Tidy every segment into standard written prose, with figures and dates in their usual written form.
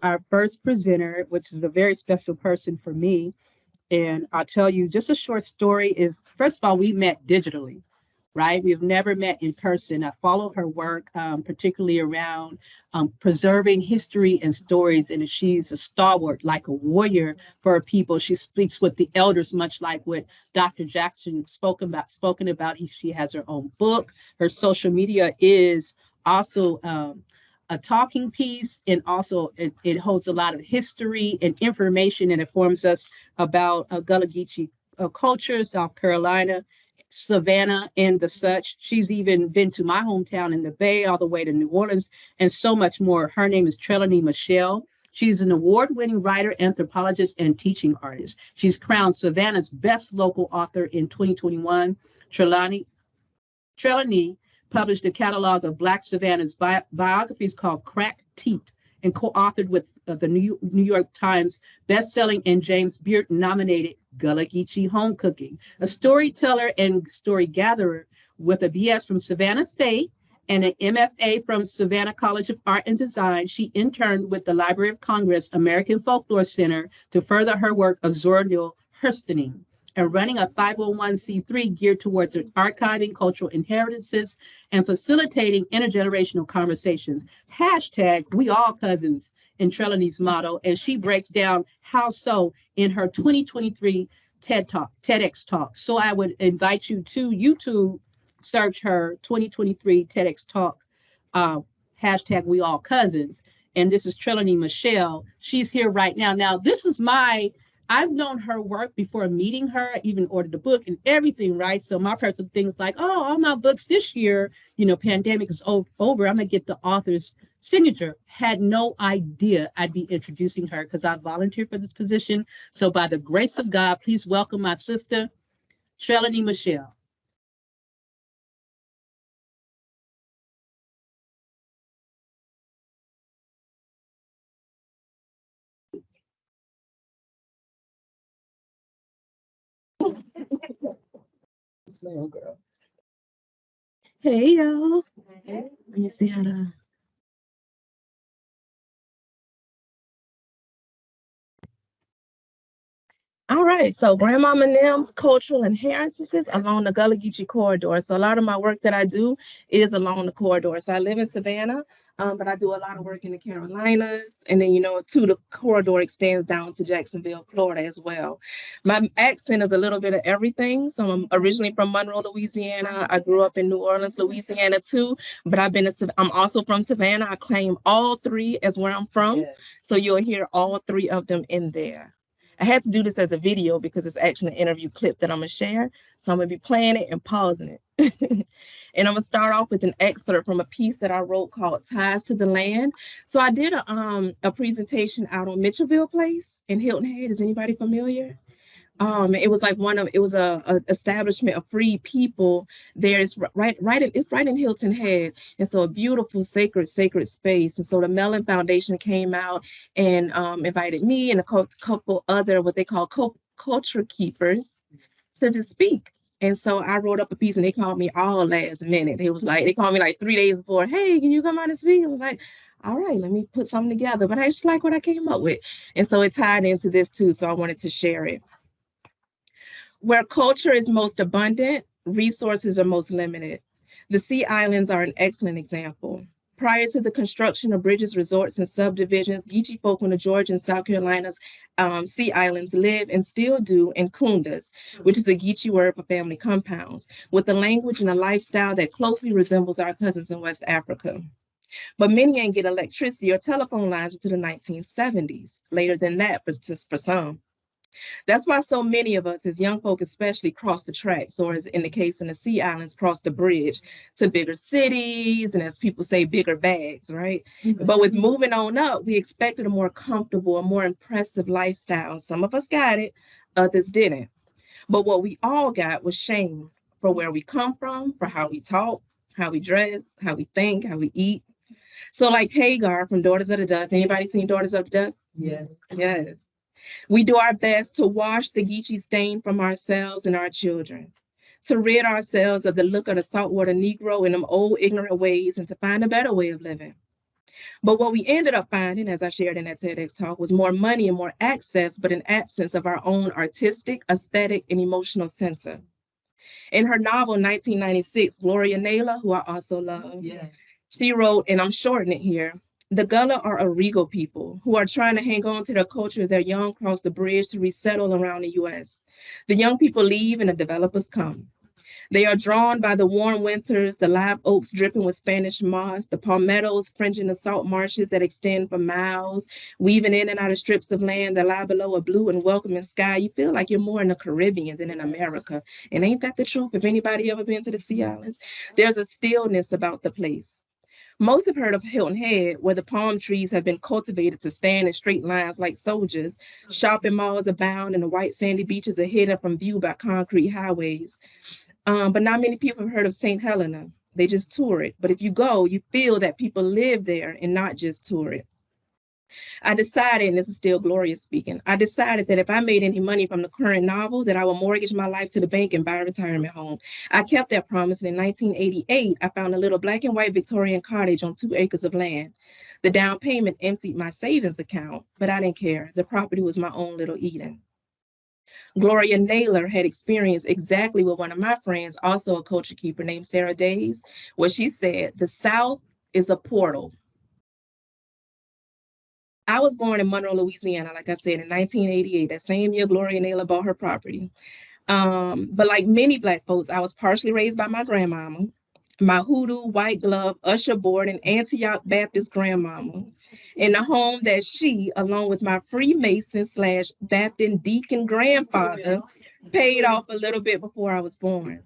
Our first presenter, which is a very special person for me. And I'll tell you just a short story is, first of all, we met digitally, right? We've never met in person. I follow her work, particularly around preserving history and stories. And she's a stalwart, like a warrior for her people. She speaks with the elders, much like what Dr. Jackson spoken about. She has her own book. Her social media is also a talking piece, and also it holds a lot of history and information, and informs us about Gullah Geechee culture, South Carolina, Savannah, and the such. She's even been to my hometown in the Bay, all the way to New Orleans, and so much more. Her name is Trelani Michelle. She's an award-winning writer, anthropologist, and teaching artist. She's crowned Savannah's best local author in 2021. Trelani published a catalog of Black Savannah's biographies called Cracked Teeth, and co-authored with the New York Times bestselling and James Beard nominated Gullah Geechee Home Cooking, a storyteller and story gatherer with a BS from Savannah State and an MFA from Savannah College of Art and Design. She interned with the Library of Congress American Folklore Center to further her work of Zora Neale Hurstoning, and running a 501c3 geared towards archiving cultural inheritances and facilitating intergenerational conversations. Hashtag we all cousins in Trelani's motto, and she breaks down how so in her 2023 TEDx Talk. So I would invite you to YouTube, search her 2023 TEDx Talk, hashtag we all cousins. And this is Trelani Michelle. She's here right now. Now, this is I've known her work before meeting her. I even ordered a book and everything, right? So my personal things like, oh, all my books this year, pandemic is over. I'm gonna get the author's signature. Had no idea I'd be introducing her because I volunteered for this position. So by the grace of God, please welcome my sister, Trelani Michelle. Smile, girl. Hey, y'all. Let me see how to. All right, so Grandmama Nim's cultural inheritances along the Gullah Geechee corridor. So a lot of my work that I do is along the corridor. So I live in Savannah, but I do a lot of work in the Carolinas, and then the corridor extends down to Jacksonville, Florida as well. My accent is a little bit of everything. So I'm originally from Monroe, Louisiana. I grew up in New Orleans, Louisiana too, but I'm also from Savannah. I claim all three as where I'm from. Yes. So you'll hear all three of them in there. I had to do this as a video because it's actually an interview clip that I'm gonna share. So I'm gonna be playing it and pausing it. And I'm gonna start off with an excerpt from a piece that I wrote called Ties to the Land. So I did a presentation out on Mitchellville Place in Hilton Head. Is anybody familiar? It was like it was a establishment of free people there. It's right in Hilton Head. And so a beautiful, sacred space. And so the Mellon Foundation came out and invited me and a couple other, what they call culture keepers, to speak. And so I wrote up a piece and they called me all last minute. They called me like 3 days before, hey, can you come out and speak? I was like, all right, let me put something together. But I actually like what I came up with. And so it tied into this too. So I wanted to share it. Where culture is most abundant, resources are most limited. The Sea Islands are an excellent example. Prior to the construction of bridges, resorts, and subdivisions, Geechee folk on the Georgia and South Carolina's Sea Islands live and still do in kundas, which is a Geechee word for family compounds, with a language and a lifestyle that closely resembles our cousins in West Africa. But many ain't get electricity or telephone lines until the 1970s, later than that for some. That's why so many of us, as young folk especially, cross the tracks, or as in the case in the Sea Islands, cross the bridge to bigger cities, and as people say, bigger bags, right? Mm-hmm. But with moving on up, we expected a more comfortable, a more impressive lifestyle. Some of us got it, others didn't. But what we all got was shame for where we come from, for how we talk, how we dress, how we think, how we eat. So like Hagar from Daughters of the Dust. Anybody seen Daughters of the Dust? Yes. Yes. We do our best to wash the Geechee stain from ourselves and our children, to rid ourselves of the look of the saltwater Negro in them old ignorant ways and to find a better way of living. But what we ended up finding, as I shared in that TEDx talk, was more money and more access, but an absence of our own artistic, aesthetic, and emotional center. In her novel, 1996, Zora Neale Hurstoning, who I also love, she wrote, and I'm shortening it here, the Gullah are a regal people who are trying to hang on to their culture as their young cross the bridge to resettle around the US. The young people leave and the developers come. They are drawn by the warm winters, the live oaks dripping with Spanish moss, the palmettos fringing the salt marshes that extend for miles, weaving in and out of strips of land that lie below a blue and welcoming sky. You feel like you're more in the Caribbean than in America. And ain't that the truth? If anybody ever been to the Sea Islands, there's a stillness about the place. Most have heard of Hilton Head, where the palm trees have been cultivated to stand in straight lines like soldiers. Shopping malls abound and the white sandy beaches are hidden from view by concrete highways. But not many people have heard of St. Helena. They just tour it. But if you go, you feel that people live there and not just tour it. I decided, and this is still Gloria speaking, I decided that if I made any money from the current novel, that I would mortgage my life to the bank and buy a retirement home. I kept that promise, and in 1988, I found a little black and white Victorian cottage on 2 acres of land. The down payment emptied my savings account, but I didn't care. The property was my own little Eden. Zora Neale had experienced exactly what one of my friends, also a culture keeper named Sarah Days, where she said, the South is a portal. I was born in Monroe, Louisiana, like I said, in 1988, that same year Zora Neale bought her property. But like many Black folks, I was partially raised by my grandmama, my hoodoo, white glove, usher board, and Antioch Baptist grandmama, in the home that she, along with my Freemason / Baptist deacon grandfather, paid off a little bit before I was born.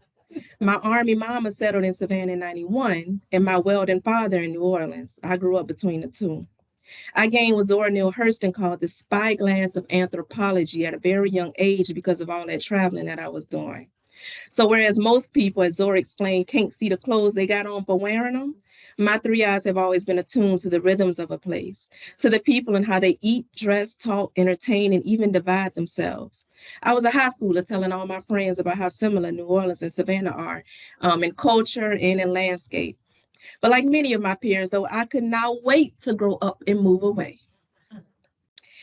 My Army mama settled in Savannah in 91, and my Weldon father in New Orleans. I grew up between the two. I gained what Zora Neale Hurstoning called the spyglass of anthropology at a very young age because of all that traveling that I was doing. So whereas most people, as Zora explained, can't see the clothes they got on for wearing them, my 3 eyes have always been attuned to the rhythms of a place, to the people and how they eat, dress, talk, entertain, and even divide themselves. I was a high schooler telling all my friends about how similar New Orleans and Savannah are in culture and in landscape. But like many of my peers, though, I could not wait to grow up and move away.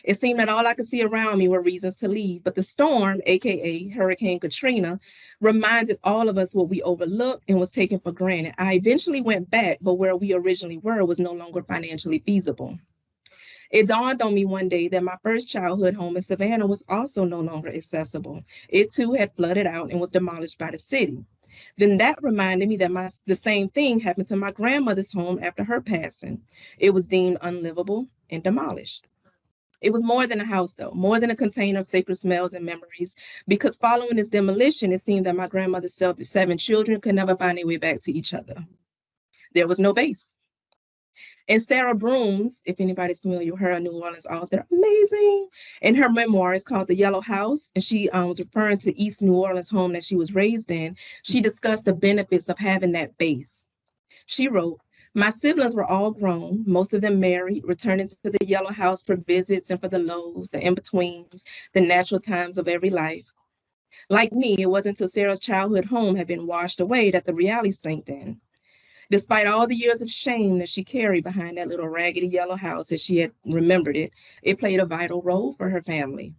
It seemed that all I could see around me were reasons to leave, but the storm, AKA Hurricane Katrina, reminded all of us what we overlooked and was taken for granted. I eventually went back, but where we originally were was no longer financially feasible. It dawned on me one day that my first childhood home in Savannah was also no longer accessible. It too had flooded out and was demolished by the city. Then that reminded me that the same thing happened to my grandmother's home after her passing. It was deemed unlivable and demolished. It was more than a house, though, more than a container of sacred smells and memories, because following its demolition, it seemed that my grandmother's 7 children could never find their way back to each other. There was no base. And Sarah Brooms, if anybody's familiar with her, a New Orleans author, amazing. In her memoir, it's called The Yellow House, and she was referring to East New Orleans home that she was raised in. She discussed the benefits of having that base. She wrote, my siblings were all grown, most of them married, returning to the Yellow House for visits and for the lows, the in-betweens, the natural times of every life. Like me, it wasn't until Sarah's childhood home had been washed away that the reality sank in. Despite all the years of shame that she carried behind that little raggedy yellow house as she had remembered it, it played a vital role for her family.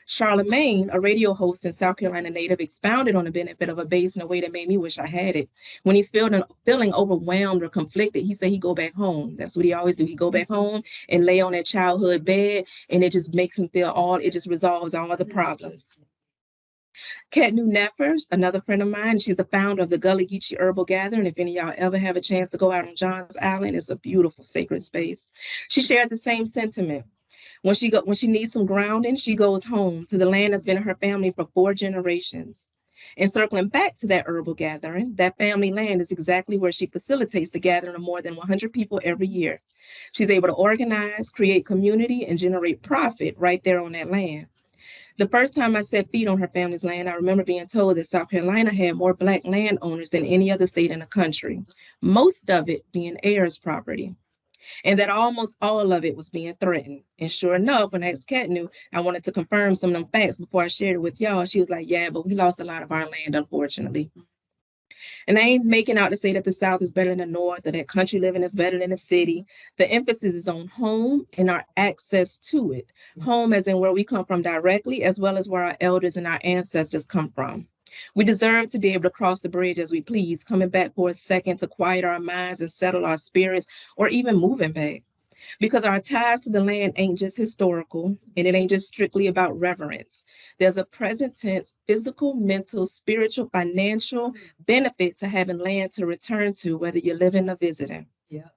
Charlemagne, a radio host and South Carolina native, expounded on the benefit of a base in a way that made me wish I had it. When he's feeling overwhelmed or conflicted, he said he'd go back home. That's what he always do. He'd go back home and lay on that childhood bed, and it just makes him it just resolves all the problems. Ketnu Neffers, another friend of mine, she's the founder of the Gullah Geechee Herbal Gathering. If any of y'all ever have a chance to go out on Johns Island, it's a beautiful sacred space. She shared the same sentiment. When she needs some grounding, she goes home to the land that's been in her family for 4 generations. And circling back to that herbal gathering, that family land is exactly where she facilitates the gathering of more than 100 people every year. She's able to organize, create community, and generate profit right there on that land. The first time I set feet on her family's land, I remember being told that South Carolina had more Black landowners than any other state in the country, most of it being heirs property, and that almost all of it was being threatened. And sure enough, when I asked Ketnu, I wanted to confirm some of them facts before I shared it with y'all. She was like, yeah, but we lost a lot of our land, unfortunately. And I ain't making out to say that the South is better than the North or that country living is better than the city. The emphasis is on home and our access to it. Home as in where we come from directly, as well as where our elders and our ancestors come from. We deserve to be able to cross the bridge as we please, coming back for a second to quiet our minds and settle our spirits, or even moving back. Because our ties to the land ain't just historical, and it ain't just strictly about reverence. There's a present tense, physical, mental, spiritual, financial benefit to having land to return to, whether you're living or visiting. Yeah.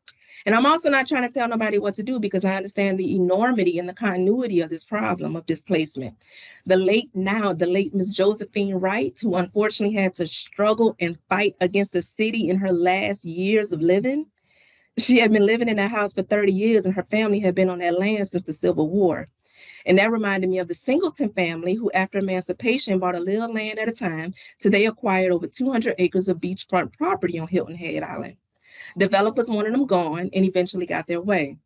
And I'm also not trying to tell nobody what to do, because I understand the enormity and the continuity of this problem of displacement. The late Miss Josephine Wright, who unfortunately had to struggle and fight against the city in her last years of living. She had been living in that house for 30 years, and her family had been on that land since the Civil War. And that reminded me of the Singleton family, who after emancipation bought a little land at a time, till they acquired over 200 acres of beachfront property on Hilton Head Island. Developers wanted them gone and eventually got their way.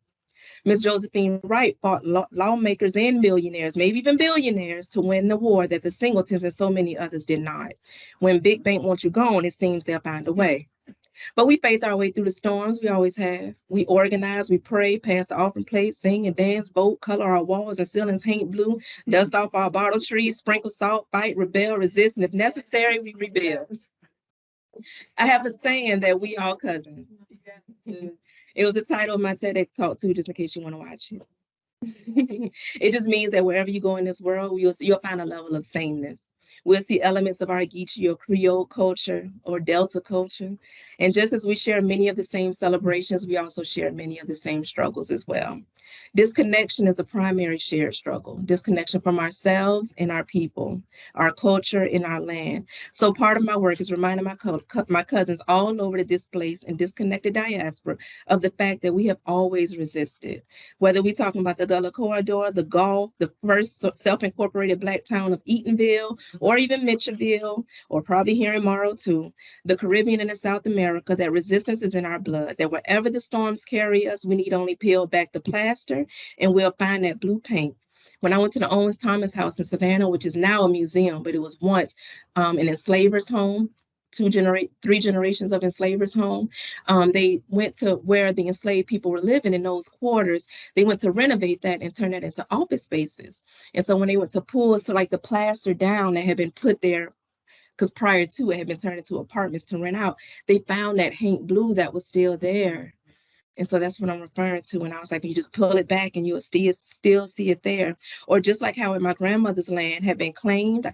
Miss Josephine Wright fought lawmakers and millionaires, maybe even billionaires, to win the war that the Singletons and so many others did not. When Big Bank wants you gone, it seems they'll find a way. But we faith our way through the storms. We always have. We organize, we pray, pass the offering plate, sing and dance, vote, color our walls and ceilings paint blue, dust off our bottle trees, sprinkle salt, fight, rebel, resist, and if necessary, we rebuild. I have a saying that we all cousins. It was the title of my TedX Talk too, just in case you want to watch it. It just means that wherever you go in this world, you'll find a level of sameness. We'll see elements of our Geechee or Creole culture or Delta culture. And just as we share many of the same celebrations, we also share many of the same struggles as well. Disconnection is the primary shared struggle. Disconnection from ourselves and our people, our culture and our land. So part of my work is reminding my cousins all over the displaced and disconnected diaspora of the fact that we have always resisted. Whether we're talking about the Gullah Corridor, the Gulf, the first self-incorporated Black town of Eatonville, or even Mitchellville, or probably here in Morrow too, the Caribbean and in South America, that resistance is in our blood, that wherever the storms carry us, we need only peel back the plaster and we'll find that blue paint. When I went to the Owens Thomas House in Savannah, which is now a museum, but it was once an enslaver's home, three generations of enslavers' home. They went to where the enslaved people were living in those quarters. They went to renovate that and turn that into office spaces. And so when they went to pull like the plaster down that had been put there, because prior to it had been turned into apartments to rent out, they found that Hank blue that was still there. And so that's what I'm referring to. And I was like, you just pull it back and you'll still see it there. Or just like how in my grandmother's land had been claimed,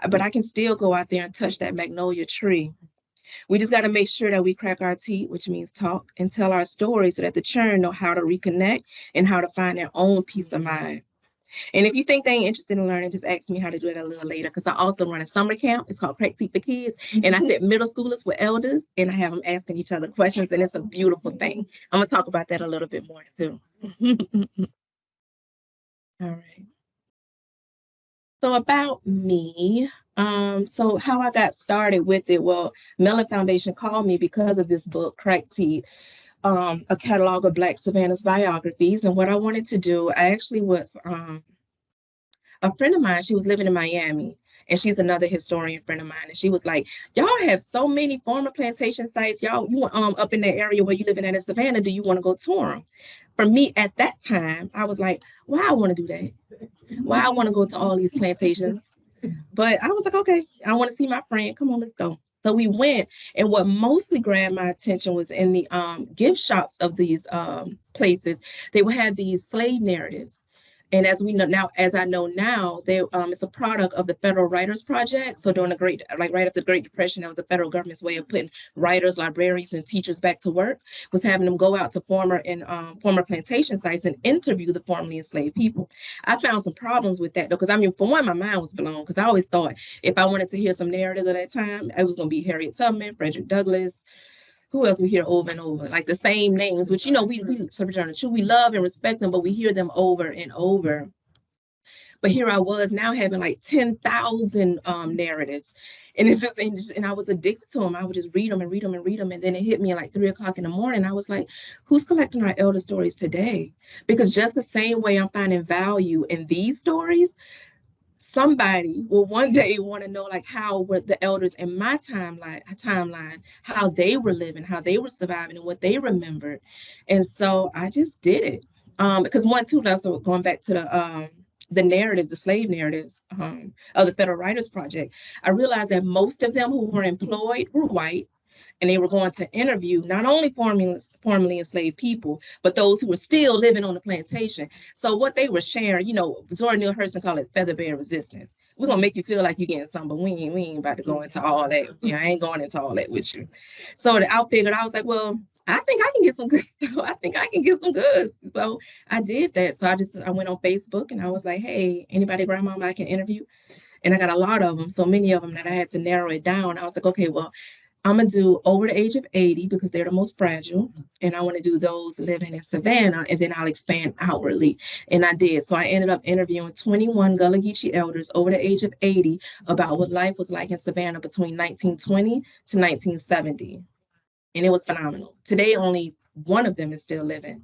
but I can still go out there and touch that magnolia tree. We just got to make sure that we crack our teeth, which means talk, and tell our stories so that the children know how to reconnect and how to find their own peace of mind. And if you think they ain't interested in learning, just ask me how to do it a little later, because I also run a summer camp. It's called Crack Teeth for Kids. And I sit middle schoolers with elders, and I have them asking each other questions, and it's a beautiful thing. I'm going to talk about that a little bit more, too. All right. So about me, so how I got started with it, well, Mellon Foundation called me because of this book, Crack Teeth, a catalog of Black Savannah's biographies. And what I wanted to do, I actually was, a friend of mine, she was living in Miami, and she's another historian friend of mine. And she was like, y'all have so many former plantation sites. Y'all, you up in that area where you living at in Savannah, do you want to go tour them? For me at that time, I was like, why I want to do that? Why I want to go to all these plantations? But I was like, okay, I want to see my friend. Come on, let's go. So we went, and what mostly grabbed my attention was in the gift shops of these places. They would have these slave narratives. And as we know now, as I know now, it's a product of the Federal Writers Project. So during right after the Great Depression, that was the federal government's way of putting writers, librarians, and teachers back to work, was having them go out to former plantation sites and interview the formerly enslaved people. I found some problems with that though, because I mean, for one, my mind was blown, because I always thought if I wanted to hear some narratives of that time, it was going to be Harriet Tubman, Frederick Douglass. Who else we hear over and over, like the same names, which, you know, we love and respect them, but we hear them over and over. But here I was now having like 10,000 narratives. And it's just, and I was addicted to them. I would just read them and read them and read them. And then it hit me at like 3 o'clock in the morning. I was like, who's collecting our elder stories today? Because just the same way I'm finding value in these stories, somebody will one day want to know like how were the elders in my timeline, how they were living, how they were surviving, and what they remembered. And so I just did it. Because one, too, also going back to the narrative, the slave narratives of the Federal Writers Project, I realized that most of them who were employed were white, and they were going to interview not only formerly enslaved people, but those who were still living on the plantation. So what they were sharing, you know, Zora Neale Hurstoning called it feather bed resistance. We're gonna make you feel like you're getting something, but we ain't about to go into all that. You know, I ain't going into all that with you. So I figured, I was like, well, I think I can get some good. I think I can get some goods. So I did that. So I went on Facebook and I was like, hey, anybody grandmama I can interview? And I got a lot of them, so many of them that I had to narrow it down. I was like, okay, well, I'm gonna do over the age of 80 because they're the most fragile. And I want to do those living in Savannah, and then I'll expand outwardly. And I did. So I ended up interviewing 21 Gullah Geechee elders over the age of 80 about what life was like in Savannah between 1920 to 1970. And it was phenomenal. Today, only one of them is still living.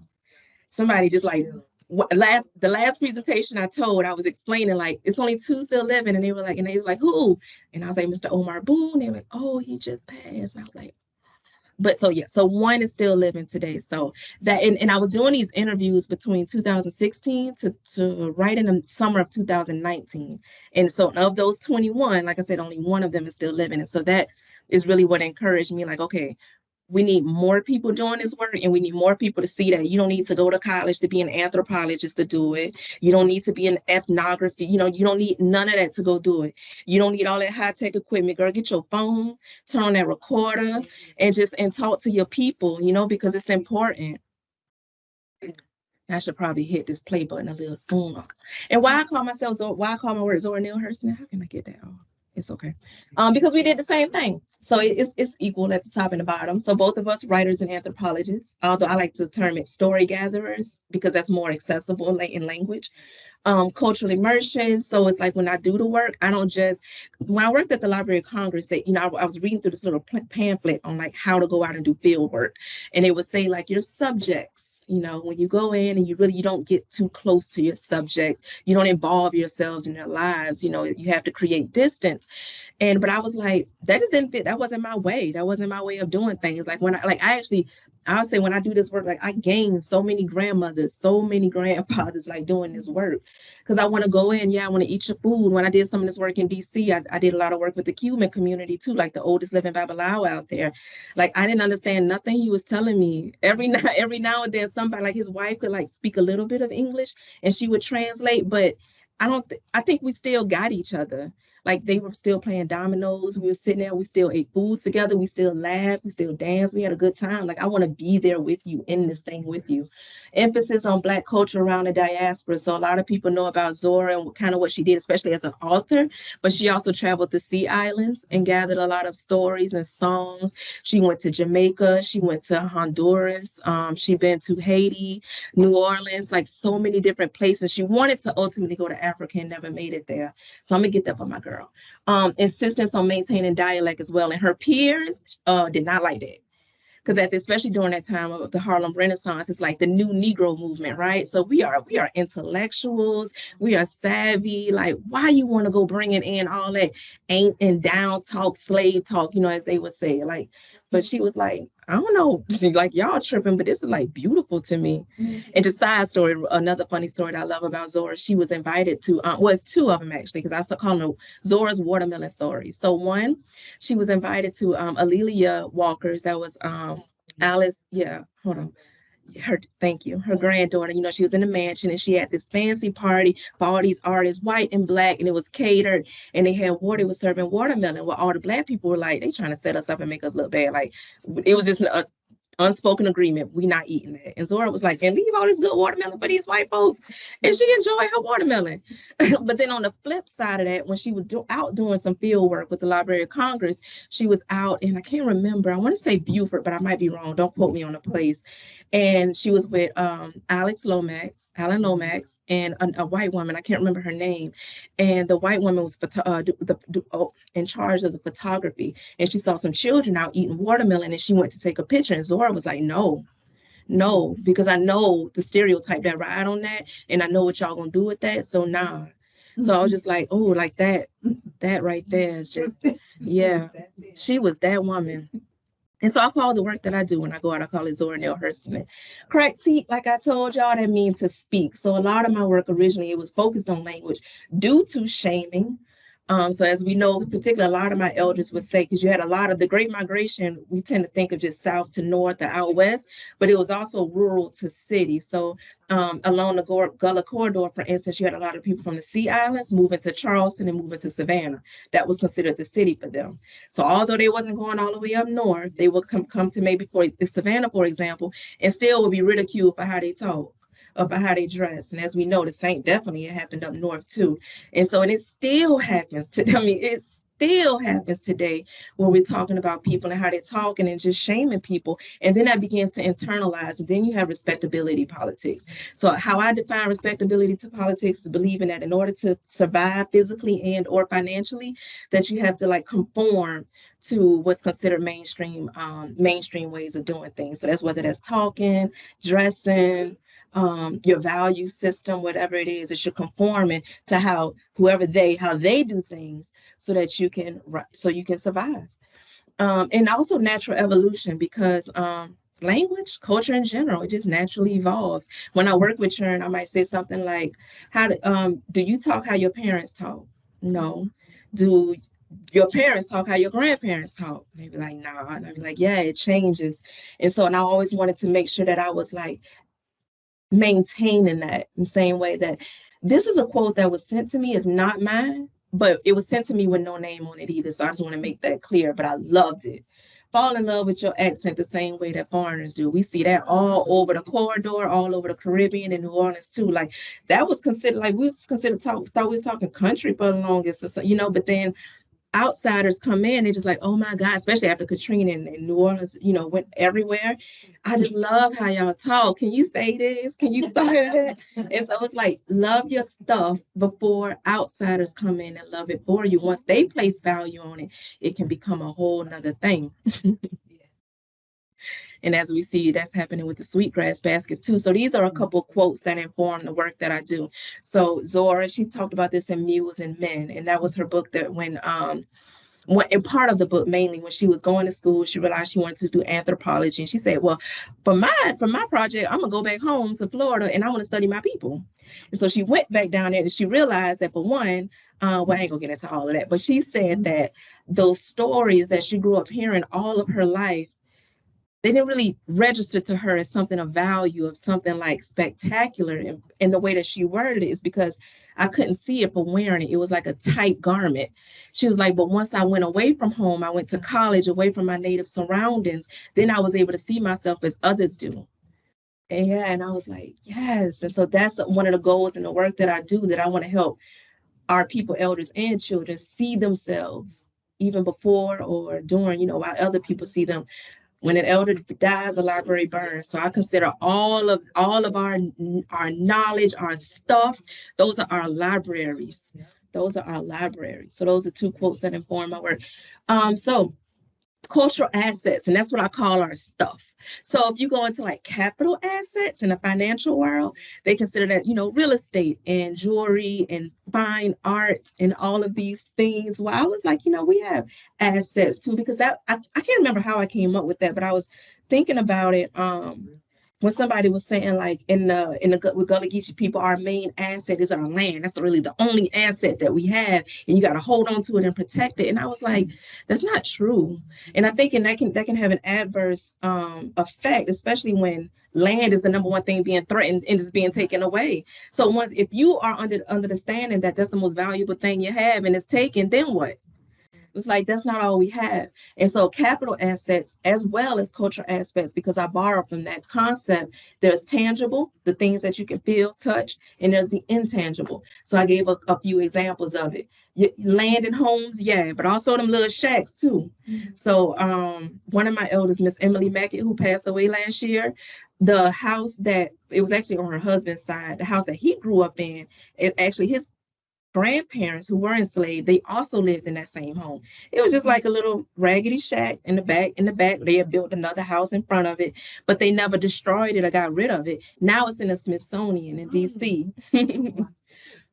Somebody just like, the last presentation I told, I was explaining like it's only 2 still living, and they were like who? And I was like, Mr. Omar Boone. They were like, oh, he just passed. And I was like, but so yeah, so one is still living today. So that, and I was doing these interviews between 2016 to right in the summer of 2019. And so of those 21, like I said, only one of them is still living. And so that is really what encouraged me, like, okay, we need more people doing this work, and we need more people to see that you don't need to go to college to be an anthropologist to do it. You don't need to be an ethnography. You know, you don't need none of that to go do it. You don't need all that high-tech equipment. Girl, get your phone, turn on that recorder, and talk to your people, you know, because it's important. I should probably hit this play button a little sooner. And why I call my word Zora Neale Hurstoning? How can I get that off? It's okay. Because we did the same thing. So it's equal at the top and the bottom. So both of us writers and anthropologists, although I like to term it story gatherers because that's more accessible in language. Cultural immersion. So it's like when I do the work, I don't just, when I worked at the Library of Congress, that, you know, I was reading through this little pamphlet on like how to go out and do field work. And it would say like your subjects, you know, when you go in and you don't get too close to your subjects, you don't involve yourselves in their lives, you know, you have to create distance. But I was like, that just didn't fit. That wasn't my way. That wasn't my way of doing things. Like I would say when I do this work, like I gain so many grandmothers, so many grandfathers, like doing this work, because I want to go in. Yeah, I want to eat your food. When I did some of this work in DC, I did a lot of work with the Cuban community too, like the oldest living Babalawo out there. Like I didn't understand nothing he was telling me. Every now and then somebody, like his wife, could like speak a little bit of English and she would translate, but I think we still got each other. Like they were still playing dominoes. We were sitting there. We still ate food together. We still laughed. We still danced. We had a good time. Like I want to be there with you, in this thing with you. Emphasis on Black culture around the diaspora. So a lot of people know about Zora and kind of what she did, especially as an author, but she also traveled the Sea Islands and gathered a lot of stories and songs. She went to Jamaica. She went to Honduras. She'd been to Haiti, New Orleans, like so many different places. She wanted to ultimately go to Africa and never made it there. So I'm gonna get that for my girl. Insistence on maintaining dialect as well. And her peers did not like that. Because especially during that time of the Harlem Renaissance, it's like the new Negro movement, right? So we are intellectuals, we are savvy. Like, why you want to go bringing in all that ain't and down talk, slave talk, you know, as they would say. Like, but she was like, I don't know, like y'all tripping, but this is like beautiful to me. Mm-hmm. And just side story, another funny story that I love about Zora, she was invited to, it's 2 of them actually, because I still call them Zora's watermelon stories. So one, she was invited to Alelia Walker's, that was Alice, her granddaughter, you know, she was in a mansion and she had this fancy party for all these artists, white and Black, and it was catered, and they was serving watermelon. Well, all the Black people were like, they trying to set us up and make us look bad. Like, it was just an unspoken agreement, we not eating that. And Zora was like, and leave all this good watermelon for these white folks. And she enjoyed her watermelon. But then on the flip side of that, when she was out doing some field work with the Library of Congress, she was out, and I can't remember, I want to say Beaufort, but I might be wrong, don't quote me on the place. And she was with Alan Lomax, and a white woman, I can't remember her name. And the white woman was in charge of the photography. And she saw some children out eating watermelon, and she went to take a picture. And Zora was like, no, because I know the stereotype that ride on that, and I know what y'all gonna do with that. So nah. So I was just like, oh, like that right there is just, yeah, she was that woman. And so I call the work that I do when I go out, I call it Zora Neale Hurstoning. Crack teeth, like I told y'all, that means to speak. So a lot of my work originally, it was focused on language due to shaming. So as we know, particularly a lot of my elders would say, because you had a lot of the Great Migration, we tend to think of just south to north or out west, but it was also rural to city. So along the Gullah corridor, for instance, you had a lot of people from the Sea Islands moving to Charleston and moving to Savannah. That was considered the city for them. So although they wasn't going all the way up north, they would come to maybe for the Savannah, for example, and still would be ridiculed for how they talk or for how they dress. And as we know, the same definitely it happened up north too. And so, and it still happens to, I mean, it still happens today when we're talking about people and how they're talking and just shaming people. And then that begins to internalize. And then you have respectability politics. So how I define respectability to politics is believing that in order to survive physically and or financially, that you have to like conform to what's considered mainstream ways of doing things. So that's whether that's talking, dressing, your value system, whatever it is, you're conforming to how they do things so that you can survive. And also natural evolution, because language, culture in general, it just naturally evolves. When I work with children, I might say something like, do you talk how your parents talk? No. Do your parents talk how your grandparents talk? And they'd be like, nah. And I'd be like, yeah, it changes. And so, and I always wanted to make sure that I was like maintaining that in the same way that this is a quote that was sent to me, is not mine, but it was sent to me with no name on it either. So I just want to make that clear, but I loved it. Fall in love with your accent the same way that foreigners do. We see that all over the corridor, all over the Caribbean and New Orleans too. Like that was considered, like we was considered thought we was talking country for the longest, so, you know, but then outsiders come in, they're just like, oh my God, especially after Katrina and New Orleans, you know, went everywhere. I just love how y'all talk. Can you say this? Can you start that? And so it's like, love your stuff before outsiders come in and love it for you. Once they place value on it, it can become a whole nother thing. And as we see, that's happening with the sweetgrass baskets too. So these are a couple of quotes that inform the work that I do. So Zora, she talked about this in Mules and Men, and that was her book that when part of the book, mainly when she was going to school, she realized she wanted to do anthropology. And she said, well, for my project, I'm gonna go back home to Florida and I want to study my people. And so she went back down there and she realized that for one, well, I ain't gonna get into all of that, but she said that those stories that she grew up hearing all of her life, they didn't really register to her as something of value, of something like spectacular. And the way that she worded it is because I couldn't see it for wearing it. It was like a tight garment. She was like, but once I went away from home, I went to college, away from my native surroundings, then I was able to see myself as others do. And yeah, and I was like, yes. And so that's one of the goals in the work that I do, that I want to help our people, elders and children, see themselves even before or during, you know, while other people see them. When an elder dies, a library burns. So I consider all of our knowledge, our stuff, those are our libraries. Those are our libraries. So those are two quotes that inform my work. So cultural assets, and that's what I call our stuff. So if you go into like capital assets in the financial world, they consider that, you know, real estate and jewelry and fine art and all of these things. Well, I was like, you know, we have assets too, because that I can't remember how I came up with that, but I was thinking about it when somebody was saying like with Gullah Geechee people, our main asset is our land. That's really the only asset that we have, and you got to hold on to it and protect it. And I was like, that's not true. And I think that can have an adverse effect, especially when land is the number one thing being threatened and is being taken away. So if you are under the standing that that's the most valuable thing you have and it's taken, then what? It's like, that's not all we have. And so capital assets as well as cultural aspects, because I borrow from that concept, there's tangible, the things that you can feel, touch, and there's the intangible. So I gave a few examples of it. Land and homes, yeah, but also them little shacks too. So one of my elders, Miss Emily Mackett, who passed away last year, the house that, it was actually on her husband's side, the house that he grew up in, actually his grandparents who were enslaved, they also lived in that same home. It was just like a little raggedy shack in the back. They had built another house in front of it, but they never destroyed it or got rid of it. Now it's in the Smithsonian in DC.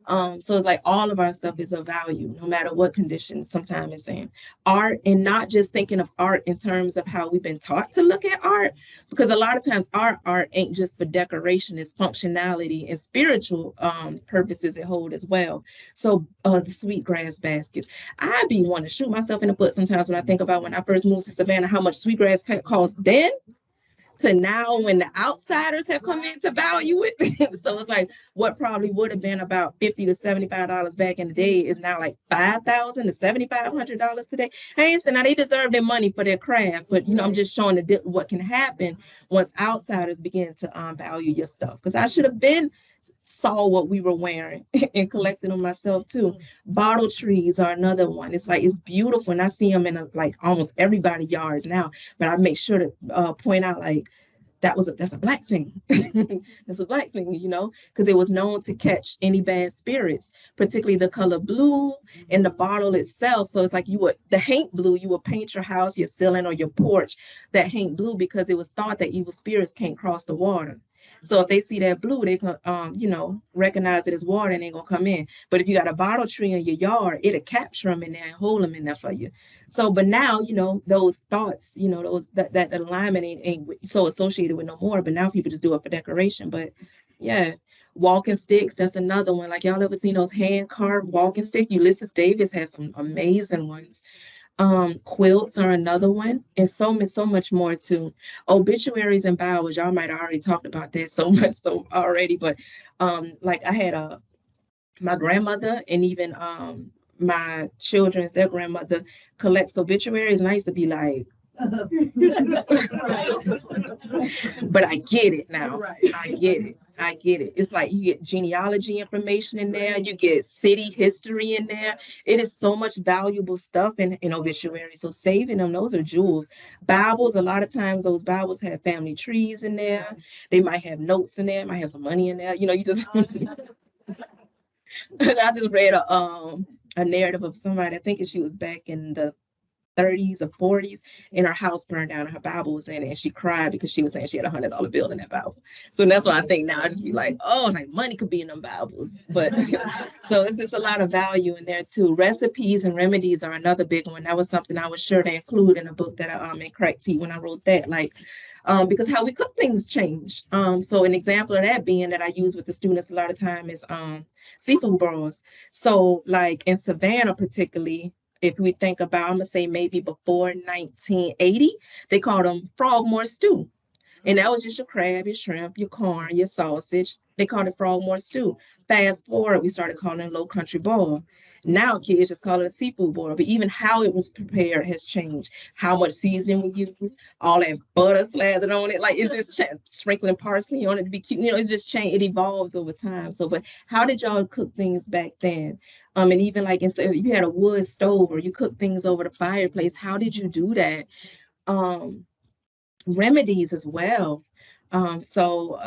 So it's like all of our stuff is of value, no matter what condition sometimes it's in. Art, and not just thinking of art in terms of how we've been taught to look at art, because a lot of times our art ain't just for decoration, it's functionality and spiritual purposes it hold as well. So the sweetgrass baskets, I be wanting to shoot myself in the foot sometimes when I think about when I first moved to Savannah, how much sweetgrass cost then to now when the outsiders have come in to value it. So it's like what probably would have been about $50 to $75 back in the day is now like $5,000 to $7,500 today. Hey, so now they deserve their money for their craft, but you know, I'm just showing what can happen once outsiders begin to value your stuff. Because I should have been saw what we were wearing and collected them myself too. Bottle trees are another one. It's like, it's beautiful, and I see them in like almost everybody's yards now, but I make sure to point out like that's a Black thing. That's a Black thing, you know, because it was known to catch any bad spirits, particularly the color blue and the bottle itself. So it's like the haint blue, you would paint your house, your ceiling, or your porch that haint blue, because it was thought that evil spirits can't cross the water. So if they see that blue, they can, you know, recognize it as water and ain't gonna come in. But if you got a bottle tree in your yard, it'll capture them in there and hold them in there for you. So, but now, you know, those thoughts, you know, that alignment ain't so associated with no more. But now people just do it for decoration. But yeah, walking sticks, that's another one. Like, y'all ever seen those hand carved walking sticks? Ulysses Davis has some amazing ones. Quilts are another one, and so much more too. Obituaries and bowels, y'all might have already talked about that so much so already, but like I had my grandmother and even my their grandmother collects obituaries, and I used to be like, but I get it now. I get it. It's like you get genealogy information in there, you get city history in there. It is so much valuable stuff in obituaries. So saving them, those are jewels. Bibles, a lot of times those Bibles have family trees in there. They might have notes in there, might have some money in there. You know, you just I just read a narrative of somebody, I think she was back in the 30s or 40s, and her house burned down and her Bible was in it, and she cried because she was saying she had $100 bill in that Bible. So that's why I think now I just be like, oh, like money could be in them Bibles. But so it's just a lot of value in there too. Recipes and remedies are another big one. That was something I was sure to include in a book that I in Crack Tea when I wrote that, like because how we cook things change. So an example of that being that I use with the students a lot of time is seafood broths. So like in Savannah particularly, if we think about, I'm gonna say maybe before 1980, they called them frogmore stew. And that was just your crab, your shrimp, your corn, your sausage. They called it frogmore stew. Fast forward, we started calling it low country boil. Now kids just call it a seafood boil, but even how it was prepared has changed. How much seasoning we use, all that butter slathered on it, like it's just sprinkling parsley on it to be cute. You know, it's just changed. It evolves over time. So, but how did y'all cook things back then? And even like, instead, if you had a wood stove or you cook things over the fireplace, how did you do that? Remedies as well. Some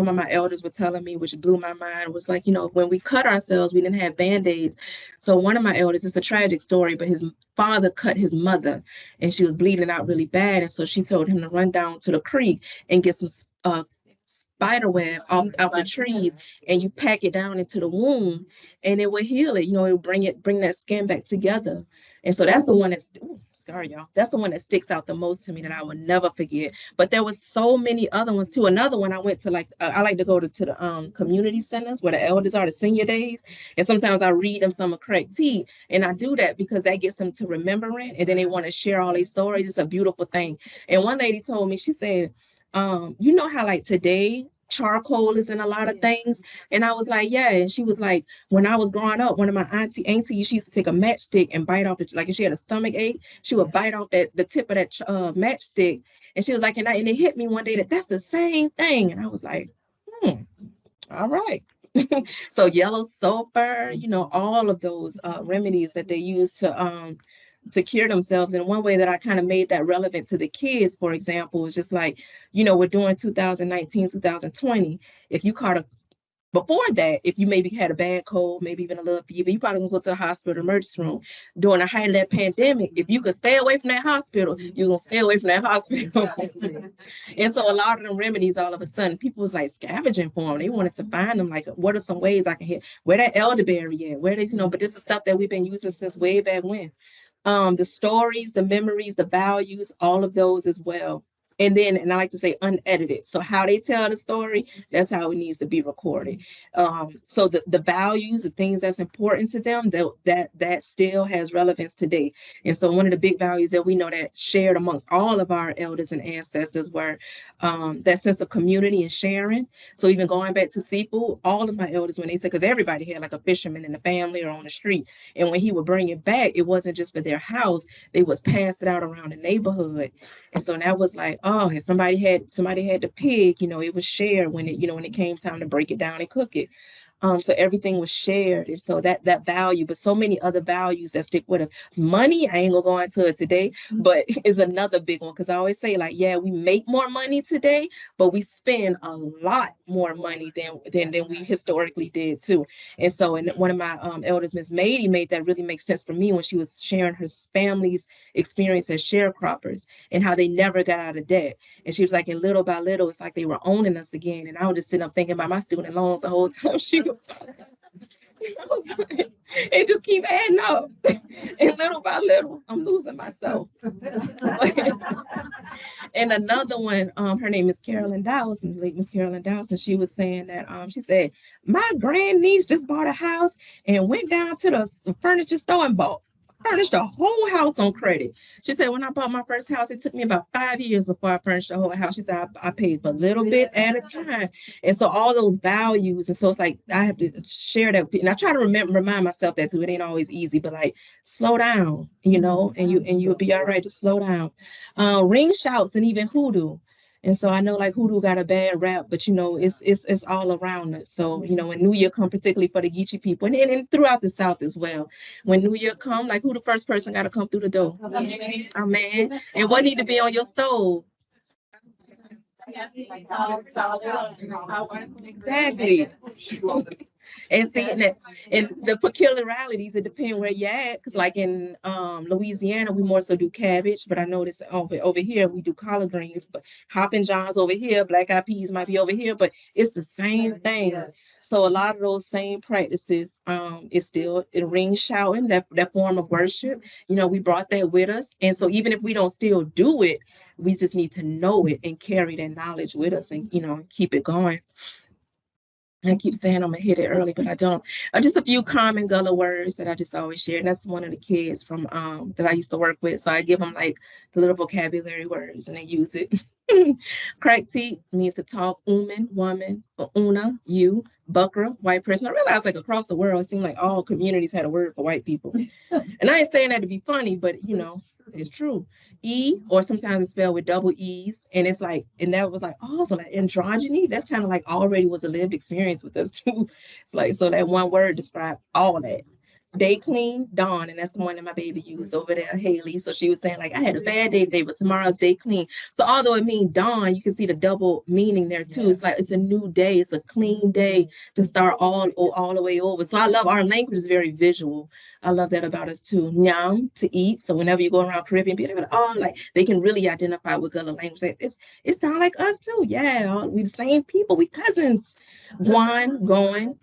of my elders were telling me, which blew my mind, was like, you know, when we cut ourselves, we didn't have Band-Aids. So one of my elders, it's a tragic story, but his father cut his mother and she was bleeding out really bad. And so she told him to run down to the creek and get some spider web out the trees, and you pack it down into the wound and it will heal it. You know, it will bring that skin back together. And so that's the one that's, sorry y'all, that's the one that sticks out the most to me that I will never forget. But there was so many other ones too. Another one I went to, like I like to go to the community centers where the elders are, the senior days, and sometimes I read them some of Crack Tea, and I do that because that gets them to remembering, and then they want to share all these stories. It's a beautiful thing. And one lady told me, she said, you know how like today charcoal is in a lot of things? And I was like, yeah. And she was like, when I was growing up, one of my aunties, she used to take a matchstick and bite off like if she had a stomach ache, she would bite off the tip of that matchstick. And she was like, and it hit me one day that's the same thing. And I was like, all right. So yellow sulfur, you know, all of those remedies that they use to cure themselves. And one way that I kind of made that relevant to the kids, for example, is just like, you know, we're doing 2019, 2020. If you caught before that, if you maybe had a bad cold, maybe even a little fever, you probably gonna go to the hospital emergency room. During the height of that pandemic, if you could stay away from that hospital, you're gonna stay away from that hospital. And so a lot of them remedies, all of a sudden, people was like scavenging for them. They wanted to find them, like, what are some ways I can hit? Where that elderberry at? Where they, but this is stuff that we've been using since way back when. The stories, the memories, the values, all of those as well. And then, and I like to say unedited. So how they tell the story, that's how it needs to be recorded. So the values, the things that's important to them, that still has relevance today. And so one of the big values that we know that shared amongst all of our elders and ancestors were that sense of community and sharing. So even going back to seafood, all of my elders, when they said, because everybody had like a fisherman in the family or on the street, and when he would bring it back, it wasn't just for their house, they was pass it out around the neighborhood. And so that was like, oh, if somebody had the pig, it was shared when it came time to break it down and cook it. So everything was shared. And so that value, but so many other values that stick with us. Money, I ain't gonna go into it today, but is another big one. Because I always say, like, yeah, we make more money today, but we spend a lot more money than we historically did too. And so, and one of my elders, Miss Mady, made that really make sense for me when she was sharing her family's experience as sharecroppers and how they never got out of debt. And she was like, and little by little, it's like they were owning us again. And I was just sitting up thinking about my student loans the whole time she was talking. I was like, it just keep adding up. And little by little, I'm losing myself. And another one, her name is Carolyn Dawson, late Miss Carolyn Dawson. She was saying that she said, my grandniece just bought a house and went down to the furniture store and furnished the whole house on credit. She said, when I bought my first house, it took me about 5 years before I furnished the whole house. She said, I paid for a little bit at a time. And so all those values, and so it's like, I have to share that. And I try to remind myself that too. It ain't always easy, but like, slow down, and you'll be all right to slow down. Ring shouts and even hoodoo. And so I know like hoodoo got a bad rap, but it's all around us. So, when New Year come, particularly for the Geechee people and throughout the South as well, when New Year come, like who the first person got to come through the door? Amen. And what need to be on your stove? Exactly. And see, and the peculiarities, it depends where you're at. Because like in Louisiana, we more so do cabbage, but I notice over here we do collard greens. But hoppin' johns over here, black eyed peas might be over here, but it's the same thing. Yes. So a lot of those same practices is still in ring shouting, that form of worship. We brought that with us, and so even if we don't still do it, we just need to know it and carry that knowledge with us, and keep it going. I keep saying I'm gonna hit it early, but I don't. Just a few common Gullah words that I just always share. And that's one of the kids from that I used to work with. So I give them like the little vocabulary words and they use it. Crack teeth means to talk, woman, una, you, buckra, white person. I realized like across the world, it seemed like all communities had a word for white people. And I ain't saying that to be funny, but it's true. E, or sometimes it's spelled with double E's. And it's like, and that was like, oh, so like androgyny, that's kind of like already was a lived experience with us too. It's like, so that one word described all that. Day clean, dawn, and that's the one that my baby used over there, Haley. So she was saying like, I had a bad day today, but tomorrow's day clean. So although it means dawn, you can see the double meaning there too. It's like, it's a new day. It's a clean day to start all the way over. So I love our language is very visual. I love that about us too. Nyam, to eat. So whenever you go around Caribbean, people like they can really identify with Gullah language. It sounds like us too. Yeah, we the same people. We cousins. Guan, going.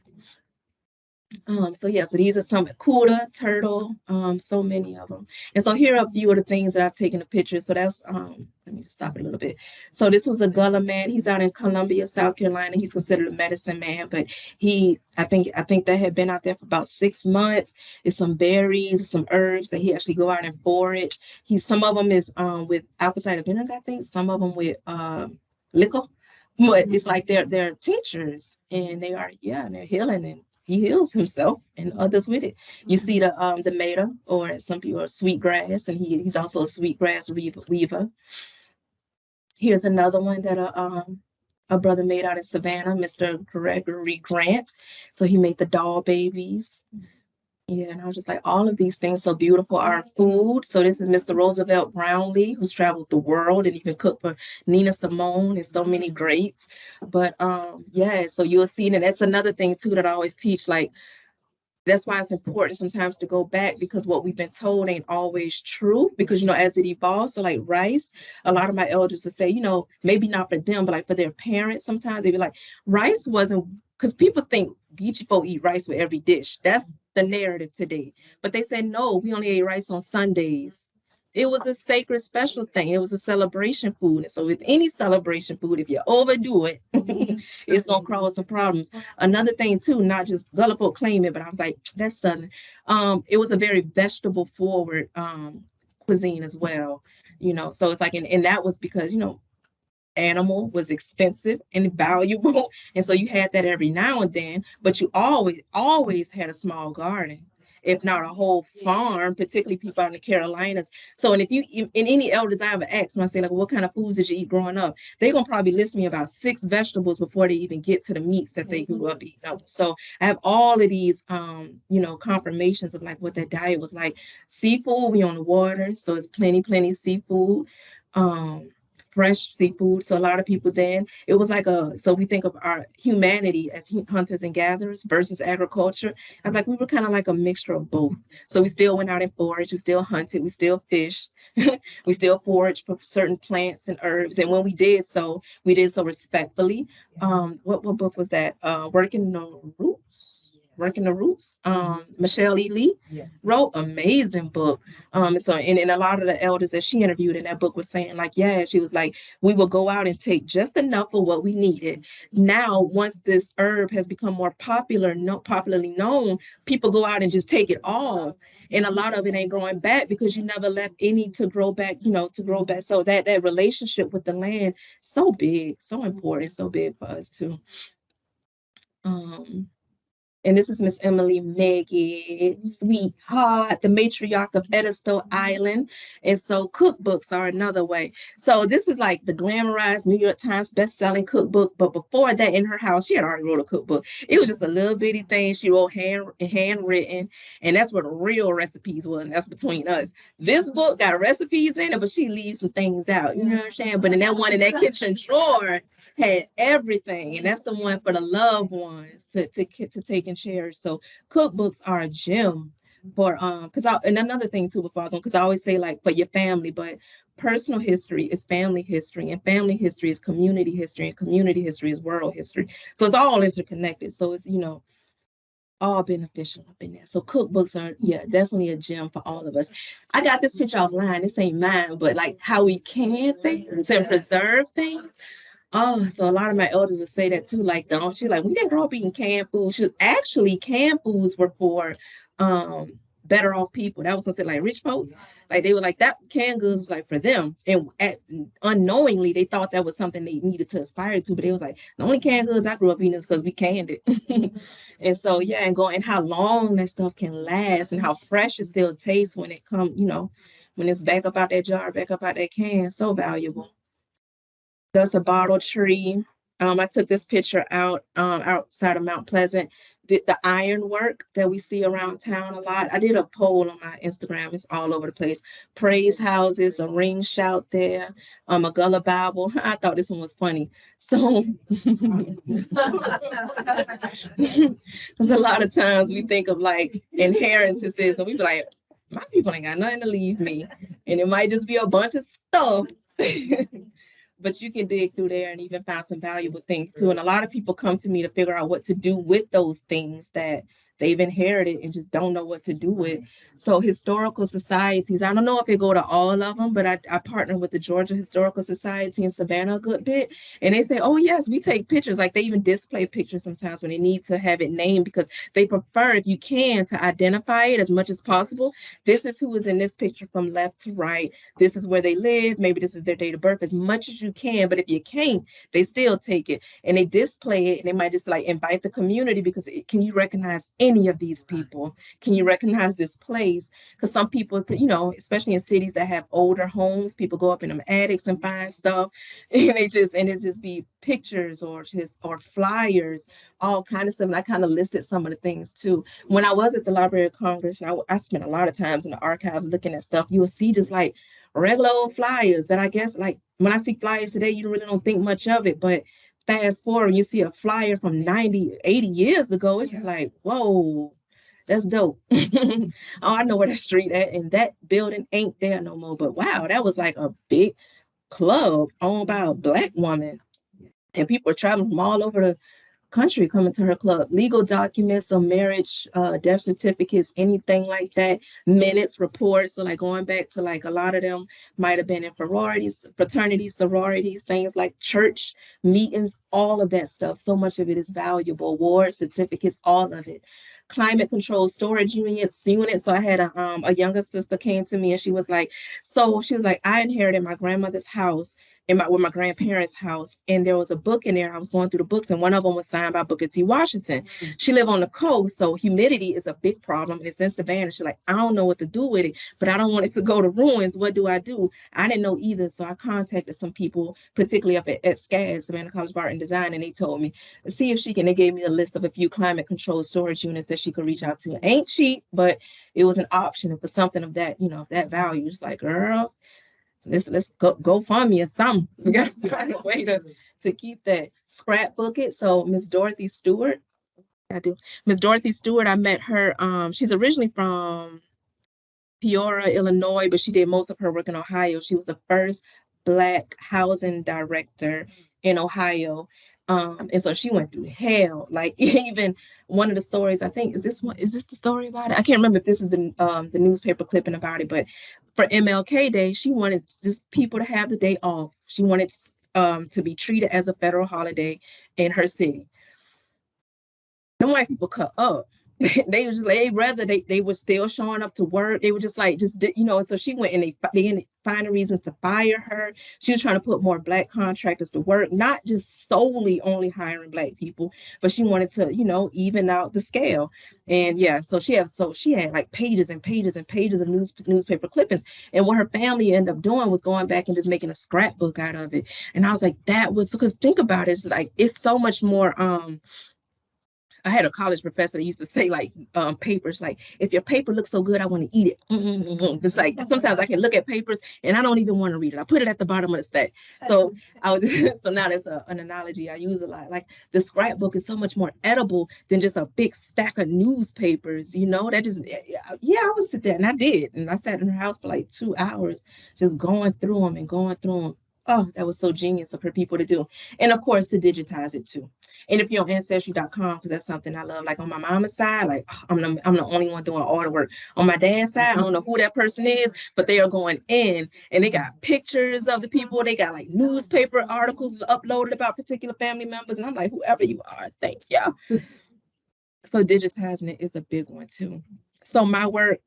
So these are some Kuda, turtle, so many of them. And so here are a few of the things that I've taken a picture. So that's let me just stop it a little bit. So this was a Gullah man. He's out in Columbia, South Carolina. He's considered a medicine man, but I think they had been out there for about 6 months. It's some berries, some herbs that he actually go out and forage. Some of them is with apple cider vinegar, I think. Some of them with liquor, but it's like they're tinctures, and they're healing, and he heals himself and others with it. You see the maida, or some people are sweetgrass, and he's also a sweetgrass weaver. Here's another one that a brother made out in Savannah, Mr. Gregory Grant. So he made the doll babies. Yeah, and I was just like, all of these things so beautiful. Our food. So this is Mr. Roosevelt Brownlee, who's traveled the world and even cooked for Nina Simone and so many greats. But yeah, so you'll see, and that's another thing too that I always teach, like, that's why it's important sometimes to go back, because what we've been told ain't always true, because as it evolves. So like rice, a lot of my elders would say, maybe not for them, but like for their parents, sometimes they'd be like, rice wasn't, because people think Geechee folk eat rice with every dish. That's the narrative today. But they said, no, we only ate rice on Sundays. It was a sacred special thing. It was a celebration food. And so with any celebration food, if you overdo it, it's gonna cause some problems. Another thing too, not just Gullah folk claim it, but I was like, that's Southern. It was a very vegetable forward cuisine as well. So it's like, and that was because, animal was expensive and valuable. And so you had that every now and then, but you always had a small garden, if not a whole farm, particularly people out in the Carolinas. So, and if you, in any elders I ever ask, when I say like, what kind of foods did you eat growing up? They're gonna probably list me about 6 vegetables before they even get to the meats that they grew up eating. So I have all of these, confirmations of like what that diet was like. Seafood, we on the water, so it's plenty seafood. Fresh seafood. So a lot of people then, it was like so we think of our humanity as hunters and gatherers versus agriculture. I'm like, we were kind of like a mixture of both. So we still went out and foraged, we still hunted, we still fished, we still foraged for certain plants and herbs. And when we did so respectfully. What book was that? Working the Roots. Working the Roots. Michelle E. Lee wrote amazing book. And a lot of the elders that she interviewed in that book was saying like, yeah, she was like, we will go out and take just enough of what we needed. Now, once this herb has become more popularly known, people go out and just take it all. And a lot of it ain't growing back because you never left any to grow back, to grow back. So that relationship with the land, so big, so important, so big for us too. And this is Miss Emily Maggie, sweetheart, the matriarch of Edisto Island. And so cookbooks are another way. So this is like the glamorized New York Times best-selling cookbook. But before that, in her house, she had already wrote a cookbook. It was just a little bitty thing she wrote handwritten. And that's what the real recipes was. And that's between us. This book got recipes in it, but she leaves some things out. You know what I'm saying? But in that one in that kitchen drawer, had everything, and that's the one for the loved ones to take and cherish. So cookbooks are a gem for and another thing too before I go, because I always say like for your family, but personal history is family history, and family history is community history, and community history is world history. So it's all interconnected. So it's all beneficial up in there. So cookbooks are, definitely a gem for all of us. I got this picture offline. This ain't mine, but like how we can things and preserve things. Oh, so a lot of my elders would say that too. Like, don't you? Like, we didn't grow up eating canned food. Actually, canned foods were for better off people. That was gonna say like rich folks. Like they were like that canned goods was like for them. And unknowingly, they thought that was something they needed to aspire to. But it was like the only canned goods I grew up eating is because we canned it. And so and how long that stuff can last and how fresh it still tastes when it comes, when it's back up out that jar, back up out that can. So valuable. That's a bottle tree. I took this picture outside of Mount Pleasant. The ironwork that we see around town a lot. I did a poll on my Instagram. It's all over the place. Praise houses, a ring shout there, a Gullah Bible. I thought this one was funny. So, because a lot of times we think of like inheritances, and we be like, my people ain't got nothing to leave me, and it might just be a bunch of stuff. But you can dig through there and even find some valuable things too. And a lot of people come to me to figure out what to do with those things that they've inherited and just don't know what to do with. So historical societies, I don't know if they go to all of them, but I partner with the Georgia Historical Society in Savannah a good bit. And they say, oh yes, we take pictures. Like they even display pictures sometimes when they need to have it named, because they prefer, if you can, to identify it as much as possible. This is who is in this picture from left to right. This is where they live. Maybe this is their date of birth, as much as you can. But if you can't, they still take it and they display it. And they might just like invite the community, because can you recognize any of these people? Can you recognize this place? Because some people, you know, especially in cities that have older homes, people go up in them attics and find stuff, and it's just be pictures or flyers, all kind of stuff. And I kind of listed some of the things too. When I was at the Library of Congress, and I spent a lot of times in the archives looking at stuff, you will see just like regular old flyers that I guess, like when I see flyers today, you really don't think much of it, but fast forward, you see a flyer from 90, 80 years ago, it's just like, whoa, that's dope. Oh, I know where that street at, and that building ain't there no more. But wow, that was like a big club owned by a Black woman. And people are traveling from all over the country coming to her club. Legal documents, so marriage, death certificates, anything like that, minutes, reports. So like going back to like a lot of them might have been in fraternities, sororities, things like church meetings, all of that stuff. So much of it is valuable. Awards, certificates, all of it. Climate control storage units. So I had a younger sister came to me and she was like, I inherited my grandmother's house with my grandparents' house, and there was a book in there. I was going through the books, and one of them was signed by Booker T. Washington. She lived on the coast, so humidity is a big problem. It's in Savannah. She's like, I don't know what to do with it, but I don't want it to go to ruins. What do? I didn't know either, so I contacted some people, particularly up at SCAD, Savannah College of Art and Design, and they told me, see if she can. They gave me a list of a few climate controlled storage units that she could reach out to. Ain't cheap, but it was an option. And for something of that, that value, it's like, girl, let's go fund me or something. We got to find a way to keep that. Scrapbook it. So Miss Dorothy Stewart, Miss Dorothy Stewart, I met her. She's originally from Peoria, Illinois, but she did most of her work in Ohio. She was the first Black housing director in Ohio. And so she went through hell. Like even one of the stories, I think, is this the story about it? I can't remember if this is the newspaper clipping about it, but for MLK Day, she wanted just people to have the day off. She wanted to be treated as a federal holiday in her city. The white people cut up. They were just like, they were still showing up to work. They were just like, so she went and they ended up finding reasons to fire her. She was trying to put more Black contractors to work, not just solely only hiring Black people, but she wanted to, even out the scale. And yeah, so she had like pages and pages and pages of newspaper clippings. And what her family ended up doing was going back and just making a scrapbook out of it. And I was like, because think about it, it's like, it's so much more, I had a college professor that used to say like papers, like if your paper looks so good, I want to eat it. It's like sometimes I can look at papers and I don't even want to read it. I put it at the bottom of the stack. So so now that's an analogy I use a lot. Like the scrapbook is so much more edible than just a big stack of newspapers. That just I would sit there, and I did, and I sat in her house for like 2 hours just going through them. Oh, that was so genius of her people to do. And of course, to digitize it too. And if you're on Ancestry.com, because that's something I love, like on my mama's side, like I'm the only one doing all the work. On my dad's side, I don't know who that person is, but they are going in and they got pictures of the people. They got like newspaper articles uploaded about particular family members. And I'm like, whoever you are, thank you. So digitizing it is a big one too. So my work,